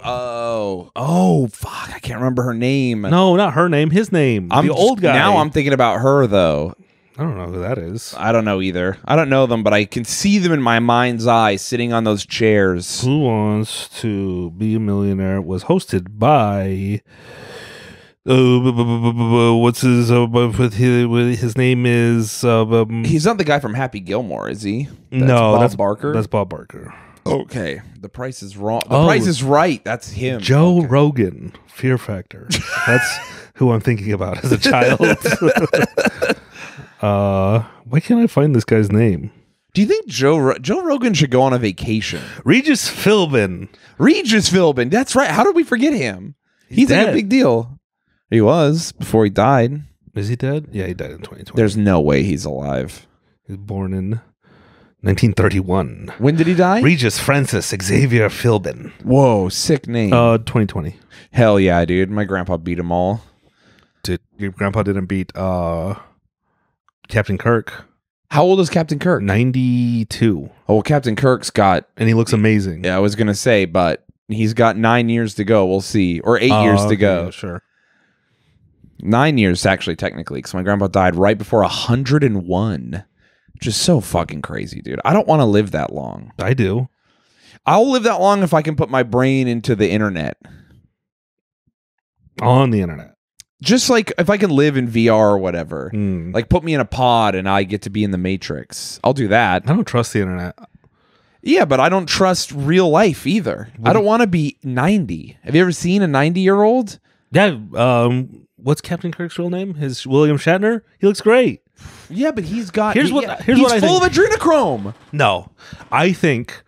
I can't remember her name. No, not her name. His name. The old guy. Now I'm thinking about her, though. I don't know who that is. I don't know either. I don't know them, but I can see them in my mind's eye sitting on those chairs. Who Wants to Be a Millionaire was hosted by... what's his name is... he's not the guy from Happy Gilmore, is he? That's Barker? That's Bob Barker. Okay. The Price is Wrong. The Price is Right. That's him. Joe Rogan, Fear Factor. That's who I'm thinking about as a child. Why can't I find this guy's name? Do you think Joe Rogan should go on a vacation? Regis Philbin. That's right. How did we forget him? He's like a big deal. He was before he died. Is he dead? Yeah, he died in 2020. There's no way he's alive. He was born in 1931. When did he die? Regis Francis Xavier Philbin. Whoa, sick name. 2020. Hell yeah, dude. My grandpa beat them all. Dude, your grandpa didn't beat Captain Kirk. How old is Captain Kirk? 92. Oh, well, Captain Kirk's got... And he looks amazing. Yeah, I was going to say, but he's got 9 years to go. We'll see. Or 8 years to go. Yeah, sure. 9 years, actually, technically, because my grandpa died right before 101. Which is so fucking crazy, dude. I don't want to live that long. I do. I'll live that long if I can put my brain into the internet. On the internet. Just like if I can live in VR or whatever. Like put me in a pod and I get to be in the Matrix. I'll do that. I don't trust the internet. Yeah, but I don't trust real life either. I don't want to be 90. Have you ever seen a 90-year-old? Yeah. What's Captain Kirk's real name? His William Shatner? He looks great. Yeah, but he's got... He's full of adrenochrome. No. I think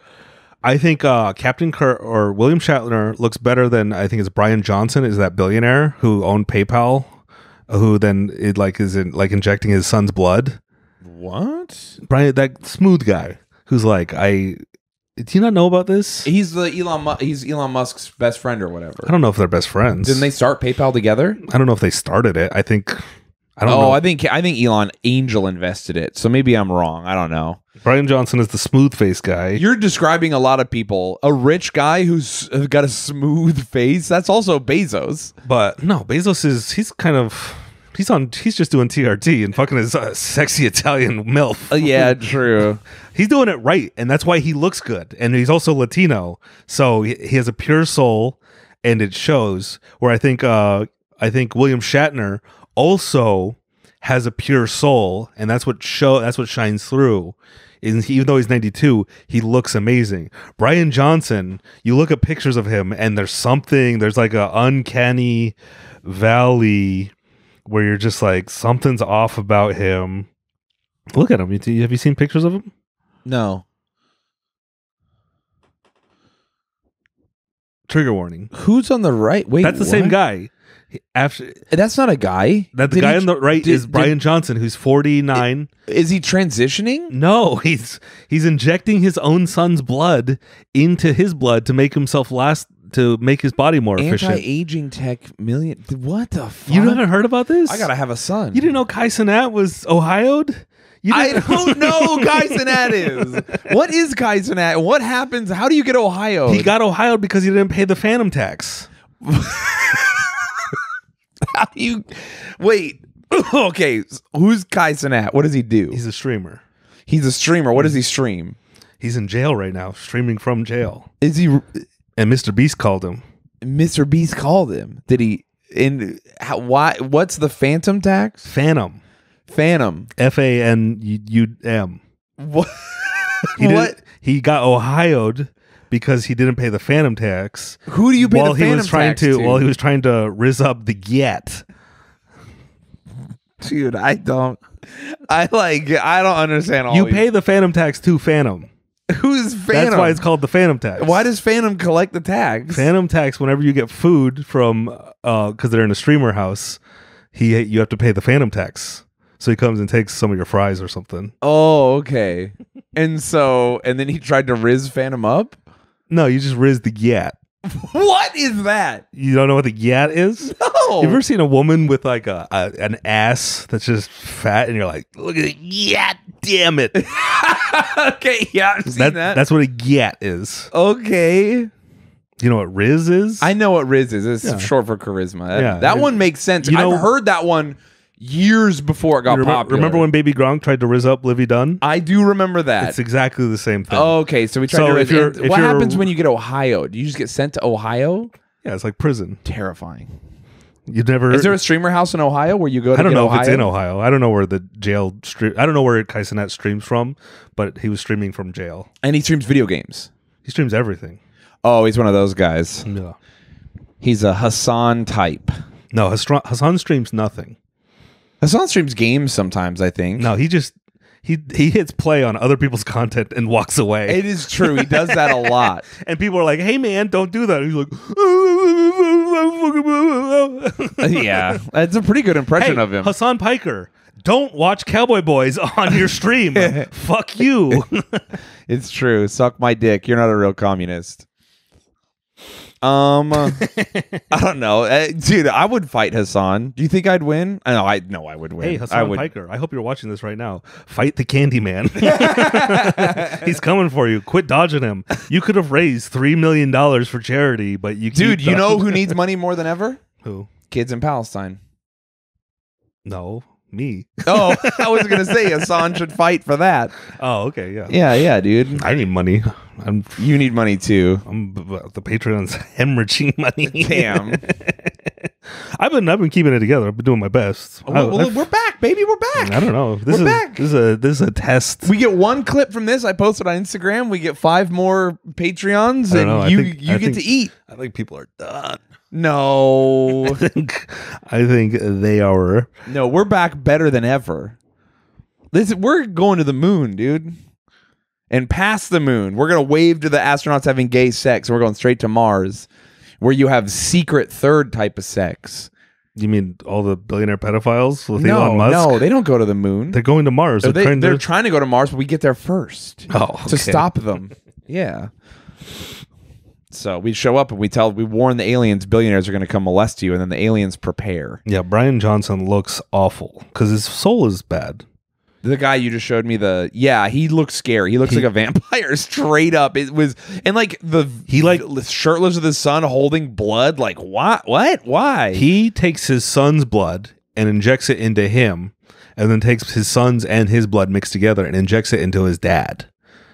Captain Kirk or William Shatner looks better than I think it's Brian Johnson is that billionaire who owned PayPal, who then is injecting his son's blood. What? Brian, that smooth guy who's like, do you not know about this? He's Elon Musk's best friend or whatever. I don't know if they're best friends. Didn't they start PayPal together? I don't know if they started it. I don't know. I think Elon Angel invested it. So maybe I'm wrong. I don't know. Brian Johnson is the smooth face guy. You're describing a lot of people. A rich guy who's got a smooth face. That's also Bezos. But no, Bezos he's just doing TRT and fucking his sexy Italian MILF. Yeah, true. He's doing it right, and that's why he looks good. And he's also Latino, so he has a pure soul, and it shows. Where I think William Shatner also has a pure soul, and that's what shines through. Even though he's 92, he looks amazing. Brian Johnson, you look at pictures of him, and there's like a uncanny valley where you're just like, something's off about him. Look at him. Have you seen pictures of him? No. Trigger warning. Who's on the right? Wait, that's the same guy. That's not a guy. The guy on the right is Brian Johnson, who's 49. Is he transitioning? No, he's injecting his own son's blood into his blood to make himself to make his body more efficient. Anti-aging tech million. What the fuck? You haven't heard about this? I gotta have a son. You didn't know Kai Cenat was Ohio'd? I don't know who Kai Cenat is. What is Kai Cenat? What happens? How do you get Ohio? He got Ohio'd because he didn't pay the phantom tax. How do you... Wait. Okay. Who's Kai Cenat? What does he do? He's a streamer. He's a streamer. What does he stream? He's in jail right now, streaming from jail. Is he... And Mr. Beast called him. Mr. Beast called him. Did he... Why? What's the phantom tax? Phantom. FANUM. What? He got Ohio'd because he didn't pay the phantom tax. Who do you pay the phantom tax to? While he was trying to rizz up the get. Dude, I don't understand all you pay the phantom tax to Phantom. Who's Phantom? That's why it's called the Phantom tax. Why does Phantom collect the tax? Phantom tax, whenever you get food from because they're in a streamer house, you have to pay the Phantom tax. So he comes and takes some of your fries or something. Oh, okay. And then he tried to fan him up. No, you just riz the yat. What is that? You don't know what the yat is? No. You ever seen a woman with like an ass that's just fat, and you're like, look at the yat, damn it. Okay, yeah, I've seen that. That's what a yat is. Okay. You know what riz is? I know what Riz is. It's short for charisma. Yeah. That one makes sense. I've heard that one years before it got popular. Remember when Baby Gronk tried to riz up Livy Dunn? I do remember that. It's exactly the same thing. Okay, so we tried to riz. What happens when you get Ohio? Do you just get sent to Ohio? Yeah, it's like prison. Terrifying. You've never. Is there a streamer house in Ohio where you go to I don't know Ohio? if it's in Ohio. I don't know where the jail stream. I don't know where Kaisenet streams from, but he was streaming from jail. And he streams video games. He streams everything. Oh, he's one of those guys. No. He's a Hassan type. No, Hassan streams nothing. Hassan streams games sometimes, I think. No, he just he hits play on other people's content and walks away. It is true. He does that a lot. And people are like, "Hey man, don't do that." And he's like, yeah, that's a pretty good impression hey, of him. Hassan Piker, don't watch Cowboy Boys on your stream. Fuck you. It's true. Suck my dick. You're not a real communist. I don't know, dude. I would fight Hassan. Do you think I'd win? I know I would win. Hey, Hassan Piker, I hope you're watching this right now. Fight the Candyman. He's coming for you. Quit dodging him. You could have raised $3 million for charity, but dude, you know who needs money more than ever? Who? Kids in Palestine. No, me. Oh, I was gonna say Hassan should fight for that. Oh, okay, yeah. Yeah, dude. I need money. You need money too. The Patreon's hemorrhaging money. Damn. I've been keeping it together. I've been doing my best. We're back, baby. We're back. I don't know. We're back. This is a test. We get one clip from this. I posted on Instagram. We get 5 more Patreons, and you get to eat. I think people are done. No. I think they are. No, we're back better than ever. We're going to the moon, dude. And past the moon. We're going to wave to the astronauts having gay sex. And we're going straight to Mars, where you have secret third type of sex. You mean all the billionaire pedophiles with Elon Musk? No, they don't go to the moon. They're going to Mars. They're trying to go to Mars, but we get there first. Oh, okay. To stop them. Yeah. So we show up and we warn the aliens billionaires are going to come molest you, and then the aliens prepare. Yeah, Brian Johnson looks awful because his soul is bad. The guy you just showed me he looks scary. He looks like a vampire straight up. It was, and like shirtless with his son holding blood. Like what? Why? He takes his son's blood and injects it into him, and then takes his son's and his blood mixed together and injects it into his dad,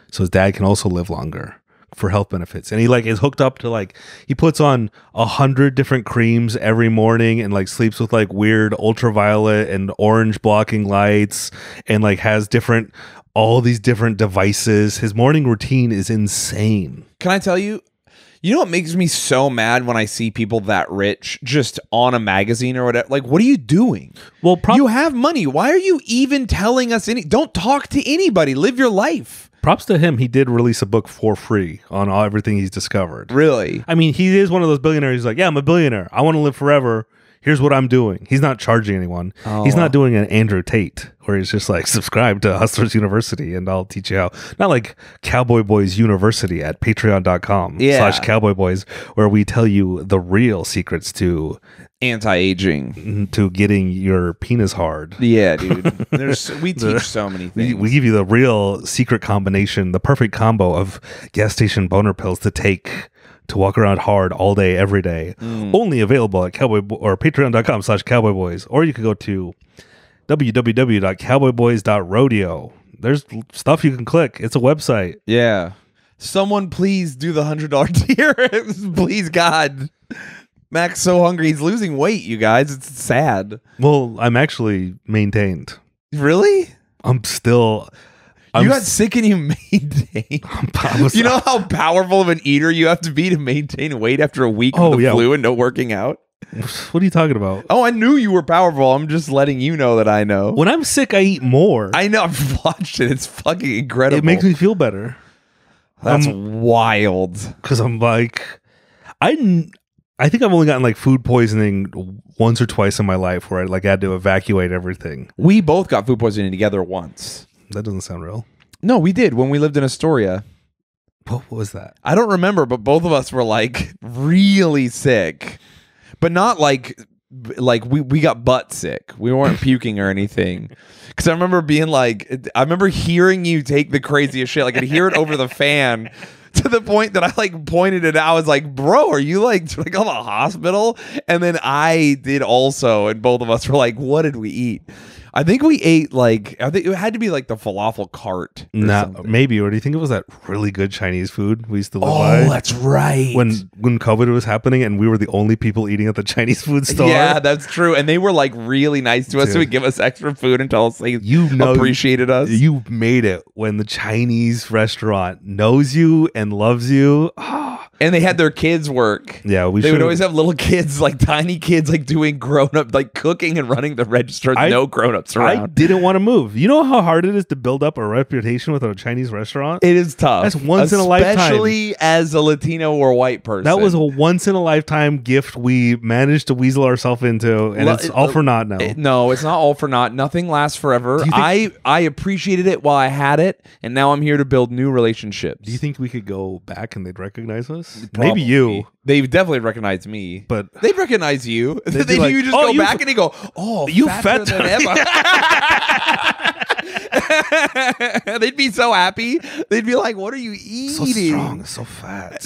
so his dad can also live longer for health benefits. And he is hooked up to he puts on 100 different creams every morning and sleeps with weird ultraviolet and orange blocking lights and has all these different devices. His morning routine is insane. Can I tell you? You know what makes me so mad when I see people that rich just on a magazine or whatever? What are you doing? Well, you have money. Why are you even telling us don't talk to anybody. Live your life. Props to him. He did release a book for free on everything he's discovered. Really? I mean, he is one of those billionaires. He's like, yeah, I'm a billionaire. I want to live forever. Here's what I'm doing. He's not charging anyone. Oh. He's not doing an Andrew Tate where he's just subscribe to Hustlers University and I'll teach you how. Not like Cowboy Boys University at patreon.com/Cowboy Boys, where we tell you the real secrets to anti-aging, to getting your penis hard. Yeah, dude. We teach so many things. We give you the real secret combination, the perfect combo of gas station boner pills to take to walk around hard all day, every day. Only available at patreon.com/Cowboy Boys, or you can go to www.cowboyboys.rodeo. There's stuff you can click. It's a website. Yeah. Someone please do the $100 tier. Please, God. Mac's so hungry. He's losing weight, you guys. It's sad. Well, I'm actually maintained. Really? You got sick and you maintained. You know how powerful of an eater you have to be to maintain weight after a week of the flu and no working out? What are you talking about? Oh, I knew you were powerful. I'm just letting you know that I know. When I'm sick, I eat more. I know. I've watched it. It's fucking incredible. It makes me feel better. That's wild. Because I'm I think I've only gotten like food poisoning once or twice in my life where I like had to evacuate everything. We both got food poisoning together once. That doesn't sound real. No, we did when we lived in Astoria. What was that? I don't remember, but both of us were like really sick, but not like we got butt sick. We weren't puking or anything. Because I remember being like, I remember hearing you take the craziest shit. Like I'd hear it over the fan. To the point that I like pointed it out. I was like, bro, are you like to the hospital? And then I did also. And both of us were like, what did we eat? I think we ate I think it had to be like the falafel cart. Maybe. Or do you think it was that really good Chinese food we used to live by? Oh, that's right. When COVID was happening and we were the only people eating at the Chinese food store. Yeah, that's true. And they were like really nice to us. So would give us extra food and tell us they appreciated us. You made it when the Chinese restaurant knows you and loves you. And they had their kids work. Yeah, they would always have little kids, like tiny kids, like doing grown-up, like cooking and running the register with no grown-ups around. I didn't want to move. You know how hard it is to build up a reputation with a Chinese restaurant? It is tough. That's once in a lifetime. Especially as a Latino or white person. That was a once-in-a-lifetime gift we managed to weasel ourselves into, and it's all for naught now. No, it's not all for naught. Nothing lasts forever. I appreciated it while I had it, and now I'm here to build new relationships. Do you think we could go back and they'd recognize us? Probably. Maybe you. They've definitely recognized me, but they'd recognize you. They'd like, you just go back and they go, "Oh, you fat than ever." They'd be so happy. They'd be like, "What are you eating? So strong, so fat."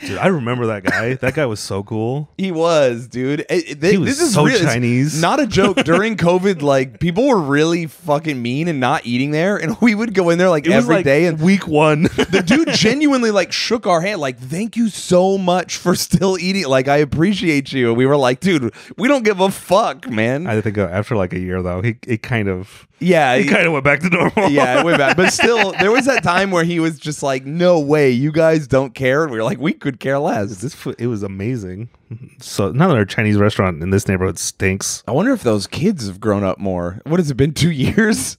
Dude, I remember that guy. That guy was so cool. He was, dude. He was this is so real. Chinese. It's not a joke. During COVID, like people were really fucking mean and not eating there, and we would go in there like every day. And week one, the dude genuinely like shook our hand, like, "Thank you so much for still eating. Like, I appreciate you." And we were like, "Dude, we don't give a fuck, man." I think after like a year though, he kind of went back to normal. Yeah, it went back. But still, there was that time where he was just like, "No way, you guys don't care." And we were like, "We could care less." It was amazing. So now that our Chinese restaurant in this neighborhood stinks. I wonder if those kids have grown up more. What has it been, 2 years?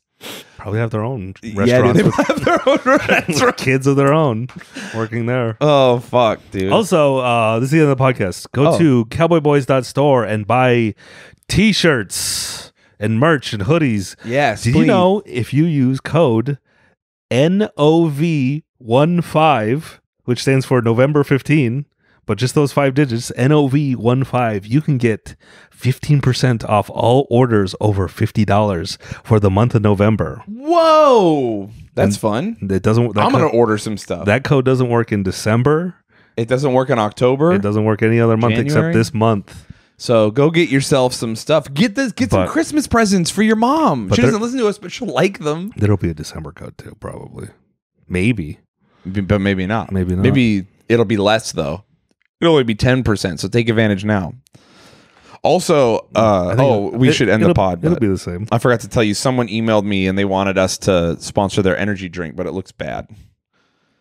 Probably have their own restaurants. Yeah, dude, they have their own restaurants. Kids of their own working there. Oh, fuck, dude. Also, this is the end of the podcast. Go to cowboyboys.store and buy t-shirts and merch and hoodies. Yes, Did you know if you use code NOV15, which stands for November 15, but just those 5 digits, NOV15, you can get 15% off all orders over $50 for the month of November. Whoa, that's fun. It doesn't. I'm gonna order some stuff. That code doesn't work in December. It doesn't work in October. It doesn't work any other month except this month. So go get yourself some stuff. Get some Christmas presents for your mom. She doesn't listen to us, but she'll like them. There'll be a December code too, probably. Maybe, but maybe not. Maybe not. Maybe it'll be less though. It'll only be 10%. So take advantage now. Also, we should end the pod. It'll be the same. I forgot to tell you, someone emailed me and they wanted us to sponsor their energy drink, but it looks bad.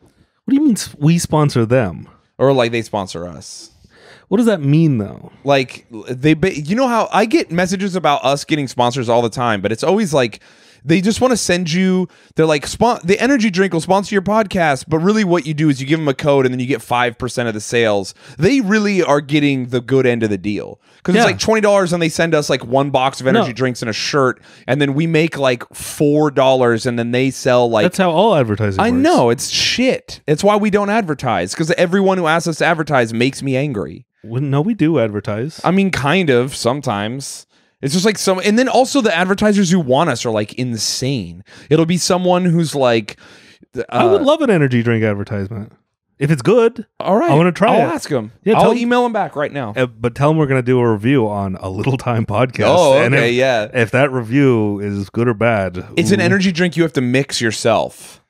What do you mean we sponsor them? Or like they sponsor us? What does that mean though? Like you know how I get messages about us getting sponsors all the time, but it's always like they just want to send you, they're like, the energy drink will sponsor your podcast, but really what you do is you give them a code and then you get 5% of the sales. They really are getting the good end of the deal. Because it's like $20 and they send us like 1 box of energy drinks and a shirt, and then we make like $4 and then they sell like... That's how all advertising works. I know, it's shit. It's why we don't advertise, because everyone who asks us to advertise makes me angry. Well, no, we do advertise. I mean, kind of, sometimes. It's just like and then also the advertisers who want us are like insane. It'll be someone who's like, I would love an energy drink advertisement if it's good. All right, I want to try it. I'll ask them. Yeah, I'll email them back right now. But tell them we're going to do a review on A Little Time podcast. Oh, okay, and if that review is good or bad, it's an energy drink you have to mix yourself.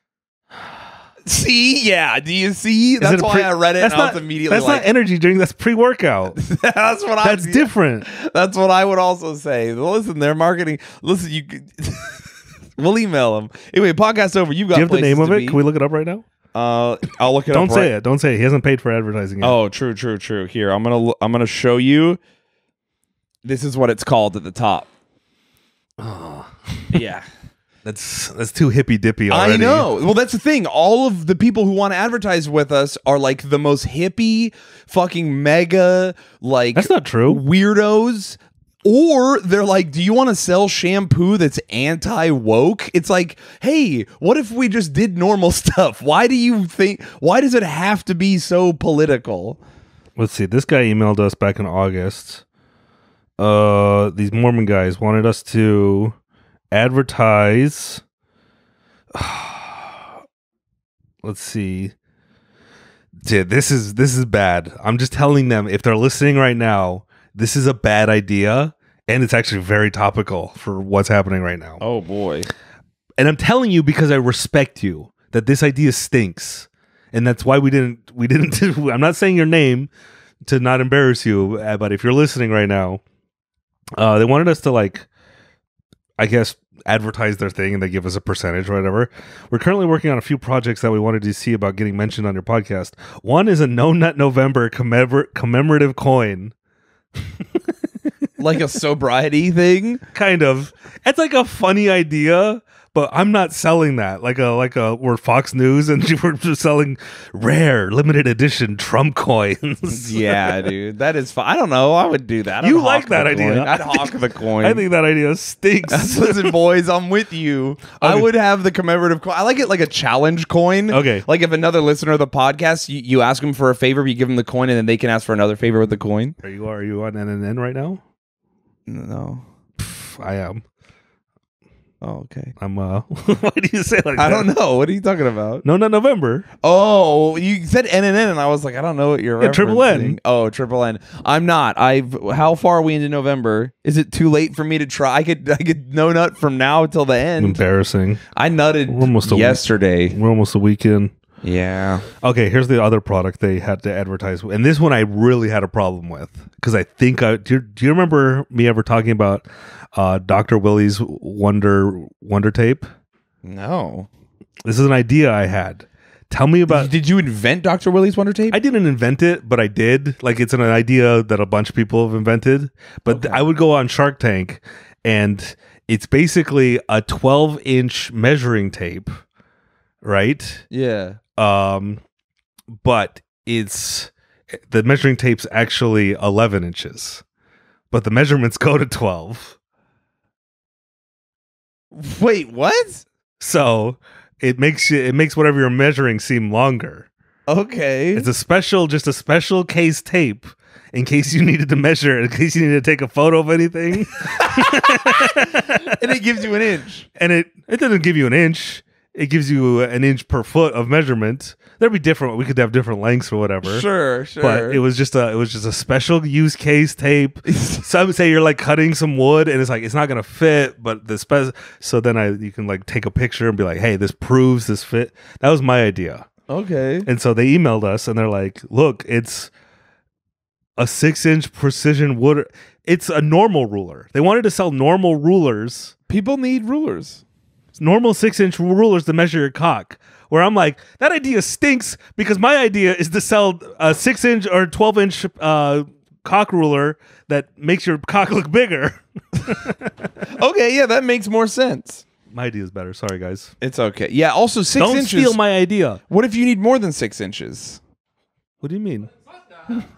See, yeah. Do you see? That's why I read it. And I was immediately that's not energy drink. That's pre-workout. That's different. That's what I would also say. Listen, they're marketing. Listen, you. We'll email them. Anyway, podcast over. You've got. Do you have the name of it? Can we look it up right now? I'll look it up. Don't say it. Don't say it. He hasn't paid for advertising yet. Oh, true. Here, I'm gonna show you. This is what it's called at the top. Oh. Yeah. That's too hippy dippy already. I know. Well, that's the thing. All of the people who want to advertise with us are like the most hippie, fucking mega, like That's not true. weirdos. Or they're like, do you want to sell shampoo that's anti-woke? It's like, hey, what if we just did normal stuff? Why does it have to be so political? Let's see. This guy emailed us back in August. These Mormon guys wanted us to advertise. Let's see. Dude, this is bad. I'm just telling them, if they're listening right now, this is a bad idea, and it's actually very topical for what's happening right now. Oh boy. And I'm telling you because I respect you, that this idea stinks. And that's why we didn't I'm not saying your name to not embarrass you, but if you're listening right now, they wanted us to, like, I guess, advertise their thing, and they give us a percentage or whatever. We're currently working on a few projects that we wanted to see about getting mentioned on your podcast. One is a No Nut November commemorative coin. Like a sobriety thing? Kind of. It's like a funny idea, but I'm not selling that. We're Fox News and we're just selling rare, limited edition Trump coins. Yeah, dude. That is fun. I don't know. I would do that. You like that idea. I'd hawk the coin. I think that idea stinks. Listen, boys, I'm with you. Okay. I would have the commemorative coin. I like it like a challenge coin. Okay. Like if another listener of the podcast, you ask them for a favor, you give them the coin, and then they can ask for another favor with the coin. Are you on NNN right now? No. I am. Oh, okay. I'm why do you say like that? I don't know. What are you talking about? No, not November. Oh, you said NNN and I was like, I don't know what you're referencing. Triple N. Oh, Triple N. I'm not. How far are we into November? Is it too late for me to try? I could no nut from now till the end. Embarrassing. I nutted yesterday. We're almost a week in. Yeah. Okay, here's the other product they had to advertise. And this one I really had a problem with. Because I think do you remember me ever talking about Dr. Willie's Wonder Tape? No. This is an idea I had. Tell me about... Did you invent Dr. Willie's Wonder Tape? I didn't invent it, but I did. Like, it's an idea that a bunch of people have invented. But I would go on Shark Tank, and it's basically a 12-inch measuring tape, right? Yeah. But the measuring tape's actually 11 inches, but the measurements go to 12. Wait, what? So it makes whatever you're measuring seem longer. Okay. It's just a special case tape in case you needed to measure it, in case you needed to take a photo of anything. And it gives you an inch. And it doesn't give you an inch. It gives you an inch per foot of measurement. There'd be different. We could have different lengths or whatever. Sure. But it was just a special use case tape. Some say you're like cutting some wood, and it's like it's not gonna fit. But so then you can like take a picture and be like, hey, this proves this fit. That was my idea. Okay. And so they emailed us, and they're like, look, it's a 6-inch precision wood. It's a normal ruler. They wanted to sell normal rulers. People need rulers. Normal 6-inch rulers to measure your cock. Where I'm like, that idea stinks because my idea is to sell a 6-inch or 12-inch cock ruler that makes your cock look bigger. Okay, yeah, that makes more sense. My idea is better. Sorry, guys. It's okay. Yeah, also 6 Don't inches. steal my idea. What if you need more than 6 inches? What do you mean? What?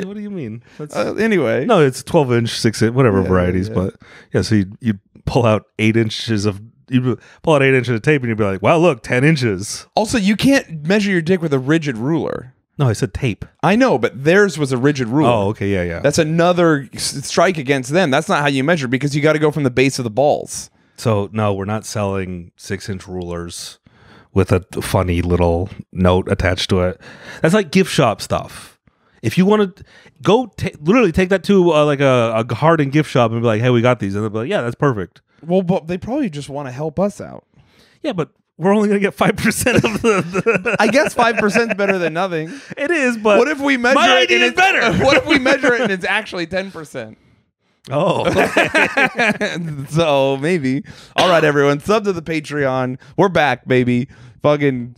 What do you mean? Anyway. No, it's 12-inch, 6-inch, whatever varieties. Yeah. But yeah, so you pull out 8 inches of tape and you'd be like, wow, look, 10 inches. Also, you can't measure your dick with a rigid ruler. No, I said tape. I know, but theirs was a rigid ruler. Oh, okay, yeah. That's another strike against them. That's not how you measure because you got to go from the base of the balls. So, no, we're not selling 6-inch rulers with a funny little note attached to it. That's like gift shop stuff. If you want to go literally take that to like a Hardin gift shop and be like, hey, we got these. And they'll be like, yeah, that's perfect. Well, but they probably just want to help us out. Yeah, but we're only going to get 5% of the I guess 5% is better than nothing. It is, but what if we measure my it idea and is better. What if we measure it and it's actually 10%? Oh, So maybe. All right, everyone, sub to the Patreon. We're back, baby. Fucking,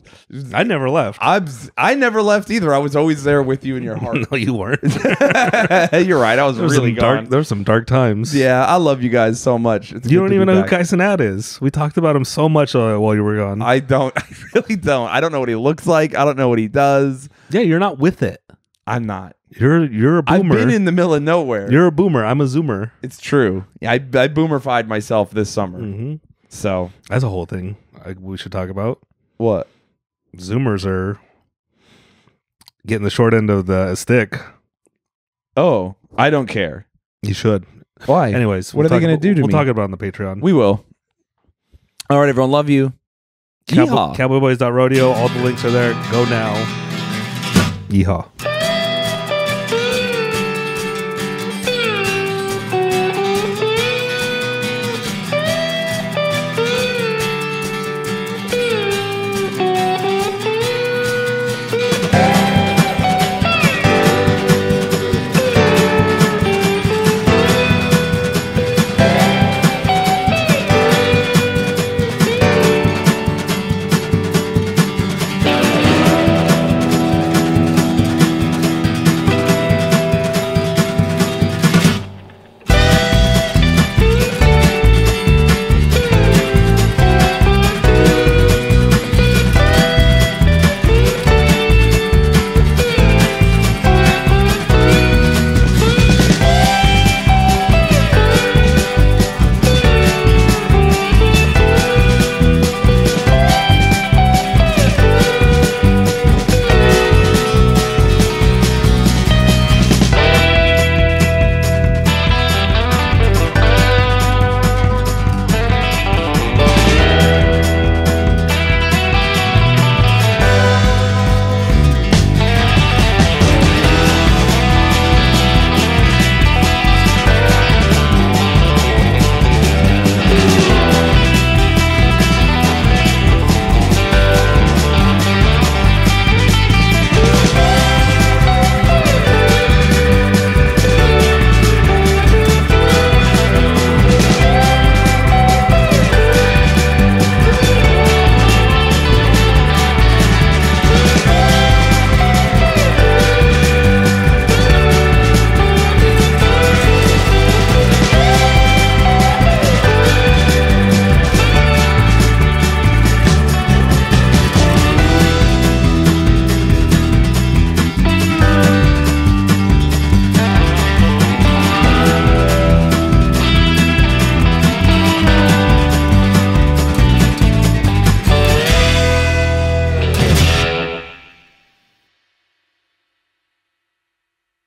I never left. I never left either. I was always there with you in your heart. No, you weren't. You're right. I was really gone. There's some dark times. Yeah, I love you guys so much. It's You good don't to even be know back. who Kaisenat is. We talked about him so much while you were gone. I don't. I really don't. I don't know what he looks like. I don't know what he does. Yeah, you're not with it. I'm not. You're a boomer. I've been in the middle of nowhere. You're a boomer. I'm a zoomer. It's true. Yeah, I boomerfied myself this summer. Mm-hmm. So That's a whole thing we should talk about. what? Zoomers are getting the short end of the stick. Oh, I don't care. You should. Why? Anyways, what are they going to do to We'll me? talk about it on the Patreon. We will. All right, everyone. Love you. Yeehaw. Cowboyboys.rodeo. All the links are there. Go now. Yeehaw.